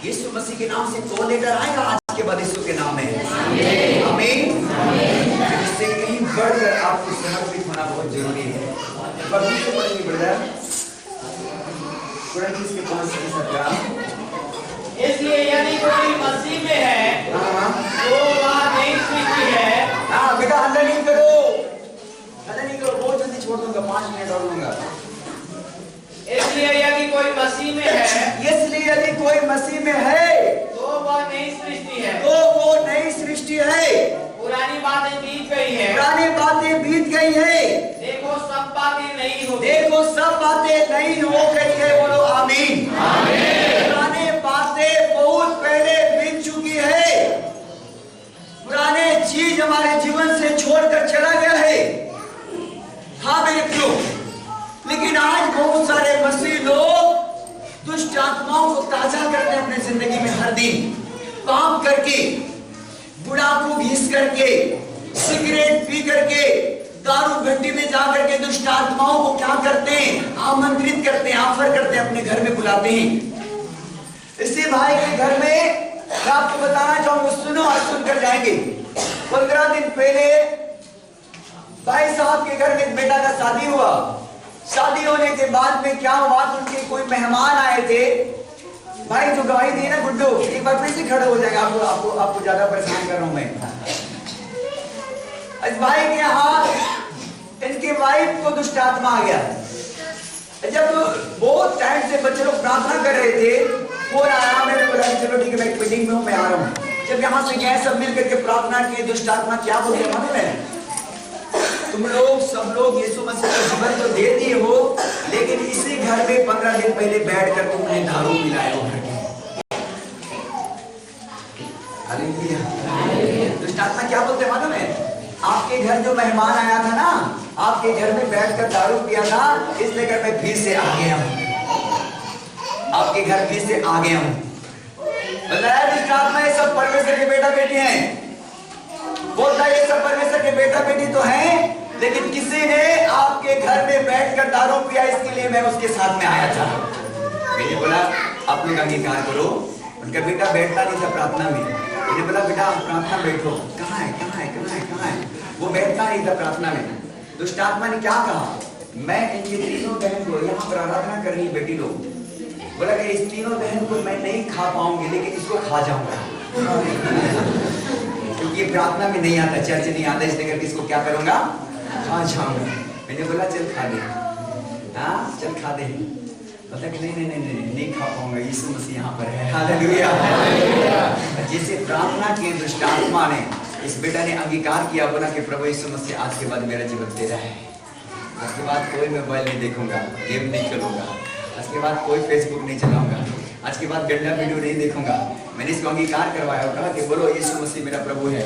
यीशु मसीह के नाम से तो लेटर आएगा आज के बाद यीशु के नाम में। आमीन। इससे कहीं बढ़कर आपको समर्पित होना बहुत जरूरी है। इसलिए यदि कोई मसीह में है तो वह नई सृष्टि है। हाँ बेटा हल्ला नहीं करो, बहुत जल्दी छोड़ दूंगा, 5 मिनट और लूंगा। इसलिए यदि कोई मसीह में है तो वह नई सृष्टि है। पुरानी बातें बीत गई है। देखो सब बातें नई हो गई है। बोलो आमीन। पुराने बातें बहुत पहले बीत चुकी है। पुराने चीज हमारे जीवन से छोड़कर चला गया है। हाँ मेरे प्रियो, लेकिन आज बहुत सारे मसीह लोग दुष्ट आत्माओं को ताजा करते हैं अपने जिंदगी में। हर दिन काम करके, बुढ़ापू घिस करके, सिगरेट पी करके, दारू भट्टी में जाकर के दुष्ट आत्माओं को क्या करते हैं? आमंत्रित करते हैं, ऑफर करते हैं, अपने घर में बुलाते हैं। इसी भाई के घर में मैं आपको बताना चाहूंगा, सुनो और सुनकर जाएंगे। 15 दिन पहले भाई साहब के घर में बेटा का शादी हुआ। शादी होने के बाद में क्या हुआ, उनके कोई मेहमान आए थे। भाई जो गवाही दी ना गुड्डू, एक बार फिर से खड़े हो जाएगा। आपको ज्यादा परेशान कर रहा हूं मैं। इस भाई के यहाँ इनके वाइफ को दुष्ट आत्मा आ गया। जब बहुत टाइम से बच्चे लोग प्रार्थना कर रहे थे, फोन आया, मैंने बोला चलो ठीक है मैं मीटिंग में हूँ, मैं आ रहा हूँ। जब यहाँ से गए सब मिल करके प्रार्थना की, दुष्ट आत्मा क्या बोलते हैं मालूम है? तुम लोग सब लोग यीशु मसीह का जीवन तो दे दिए हो, लेकिन इसी घर में 15 दिन पहले बैठ कर तुमने दारू पिलाए हो। दुष्ट आत्मा क्या बोलते हैं मालूम है? आपके घर जो मेहमान आया था ना, आपके घर में बैठकर दारू पिया था, इसलिए घर में फिर से आ गया हूं। आपके घर फिर से आ गया हूं। दुष्ट आत्मा ये सब परमेश्वर के बेटा बेटी हैं। बोलता है ये सब परमेश्वर के बेटा बेटी तो हैं, लेकिन किसी ने आपके घर में बैठकर दारू पिया, इसके लिए मैं उसके साथ में आया था। मैंने बोला आप लोग अंगीकार करो। उनका बेटा बैठता नहीं था प्रार्थना में। मैंने बोला बेटा आप प्रार्थना बैठो। कहाँ है? वो बैठता नहीं था प्रार्थना में। दुष्ट आत्मा ने क्या कहा, मैं इनकी तीनों बहन को यहाँ पर आराधना कर रही बेटी लोग, बोला कि इस तीनों बहन को मैं नहीं खा पाऊंगी, लेकिन इसको खा जाऊंगा। क्योंकि ये प्रार्थना में नहीं आता, चर्च नहीं आता, इसलिए करके इसको क्या करूंगा? खा जाऊंगा। मैंने बोला चल खा दे। हाँ चल खा दे। बोला कि नहीं खा पाऊंगा, यीशु मसीह यहाँ पर है। हालेलुया। जिसे प्रार्थना की दुष्ट आत्मा ने, इस बेटा ने अंगीकार किया, बोला कि प्रभु यीशु मसीह आज के बाद मेरा जीवन तेरा है। आज के बाद कोई मोबाइल नहीं देखूंगा, गेम नहीं खेलूंगा, आज के बाद कोई फेसबुक नहीं चलाऊंगा, आज के बाद गंदा वीडियो नहीं देखूंगा। मैंने इसको अंगीकार करवाया और कहा कि बोलो यीशु मसीह मेरा प्रभु है,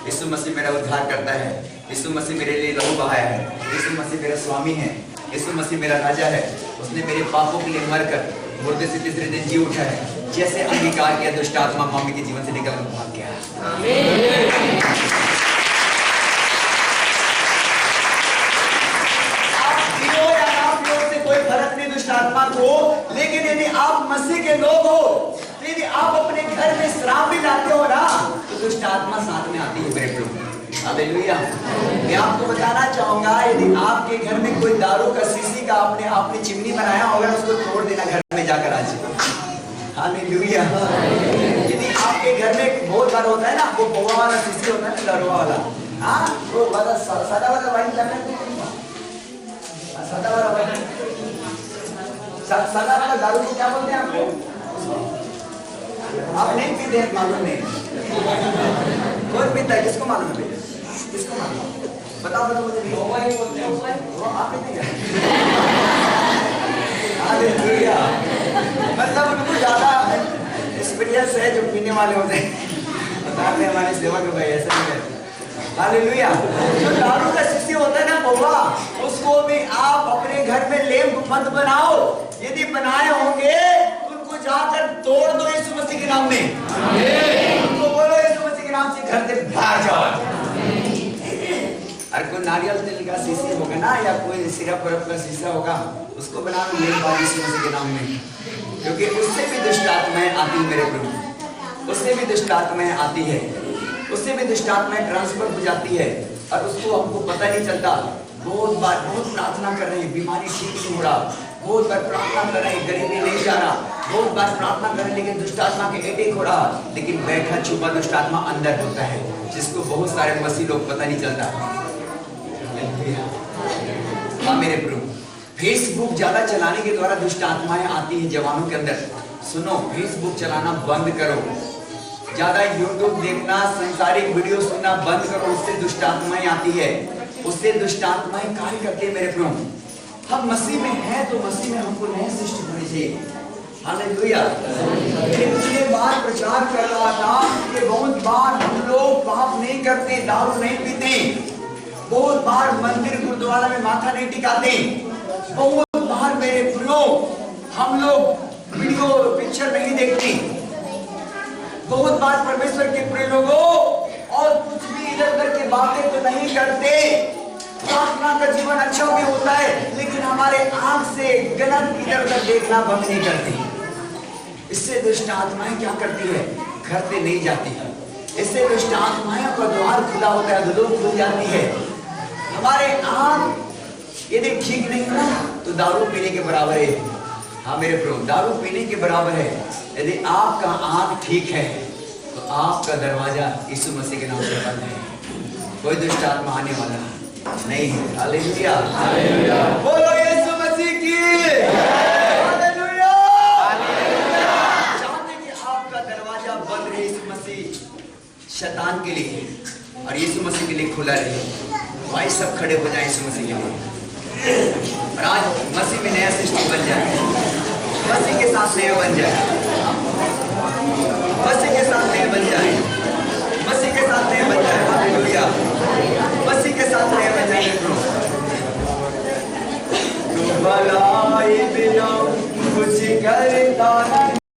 यीशु मसीह मेरा उद्धार करता है, यीशु मसीह मेरे लिए लहू बहाया है, यीशु मसीह मेरा स्वामी है, यीशु मसीह मेरा राजा है। उसने मेरे पापों के लिए मरकर मुर्दे से तीसरे दिन जी उठा है। जैसे अंगीकार किया, दुष्ट आत्मा मम्मी के जीवन से निकल भाग गया। कोई फर्क नहीं दुष्ट आत्मा को, लेकिन यदि आप मसीह के लोग हो, तो यदि आप अपने घर में शराब भी लाते हो ना, तो दुष्ट आत्मा साथ में आती है मेरे प्रभु। हालेलुया। मैं आपको बताना चाहूंगा, यदि आपके घर में कोई दारू का शीशी का आपने चिमनी बनाया होगा, उसको तोड़ देना घर में जाकर आज। हालेलुया। यदि आपके घर में बहुत बार होता है ना, वो बोआ वाला शीशी होता है ना, दारू वाला, हाँ वो वाला सादा वाला वाइन सादा वाला वाइन, सादा वाला दारू को क्या बोलते हैं आपको? आप नहीं पीते हैं, मालूम नहीं। कौन पीता है? किसको मालूम है? किसको मालूम? बताओ बताओ मुझे। वो आप पीते हैं? हालेलुया। मतलब उनको ज्यादा एक्सपीरियंस है जो पीने वाले होते हैं। बताते हैं हमारे सेवक भाई ऐसा नहीं है। हालेलुया। जो दारू का शिष्य होता है ना बउआ, उसको भी आप अपने घर में लेम्प मत बनाओ। यदि बनाए होंगे उनको जाकर तोड़ दो यीशु मसीह के नाम में। उनको बोलो यीशु मसीह के नाम से घर से बाहर जाओ। और कोई नारियल तेल का शीशी होगा ना, या कोई सिरप का शीशा होगा, उसको बना लो यीशु मसीह के नाम में, क्योंकि उससे भी दुष्ट आत्माएं आती है मेरे प्रभु, उससे भी दुष्ट आत्माएं आती है, उससे भी दुष्ट आत्माएं ट्रांसफर हो जाती है और उसको हमको पता नहीं चलता। बहुत बार बहुत प्रार्थना कर रहे हैं, बीमारी ठीक नहीं हो रहा, बहुत बार प्रार्थना कर रहे हैं, गरीबी नहीं जा रहा, बहुत बार प्रार्थना कर रहे हैं, लेकिन दुष्ट आत्मा के अटैक हो रहा, लेकिन बैठा छुपा दुष्ट आत्मा अंदर होता है, जिसको बहुत सारे मसीह लोग पता नहीं चलता। हाँ मेरे प्रभु, फेसबुक ज्यादा चलाने के द्वारा दुष्ट आत्माएं आती हैं जवानों के अंदर। सुनो, फेसबुक चलाना बंद करो, ज्यादा यूट्यूब देखना, संसारिक वीडियो सुनना बंद करो, उससे दुष्ट आत्माएं आती है, उससे दुष्ट आत्माएं कार्य करते हैं मेरे प्रभु। हम मसीह में हैं तो मसीह में हमको नए सृष्टि होनी चाहिए। हालेलुया। पिछले बार प्रचार कर रहा था कि बहुत बार हम लोग पाप नहीं करते, दारू नहीं पीते, बहुत बार मंदिर गुरुद्वारा में माथा नहीं टिकाते, बहुत बार मेरे प्रियो हम लोग वीडियो पिक्चर नहीं देखते, बहुत बार परमेश्वर के प्रिय लोगों और कुछ भी इधर उधर की बातें तो नहीं करते। प्रार्थना का जीवन अच्छा भी होता है, लेकिन हमारे आंख से गलत इधर उधर देखना बंद नहीं करती। इससे दुष्ट आत्माएं क्या करती है? घर पे नहीं जाती है। इससे दुष्ट आत्माएं का द्वार खुला होता है, दुलोक खुल जाती है। हमारे आंख यदि ठीक नहीं है तो दारू पीने के बराबर है। हाँ मेरे प्रभु, दारू पीने के बराबर है। यदि आपका आंख ठीक है तो आपका दरवाजा यीशु मसीह के नाम से बंद है, कोई दुष्ट आत्मा आने वाला नहीं है। हालेलुया, बोलो यीशु मसीह की हालेलुया। चाहते कि आपका दरवाजा बंद रहे यीशु मसीह शैतान के लिए और यीशु मसीह के लिए खुला रहे। भाई सब खड़े हो जाए यीशु मसीह के लिए, और आज मसीह में नया सिस्टम बन जाए, मसीह के साथ नया बन जाए, मसीह के साथ नया बन जाए।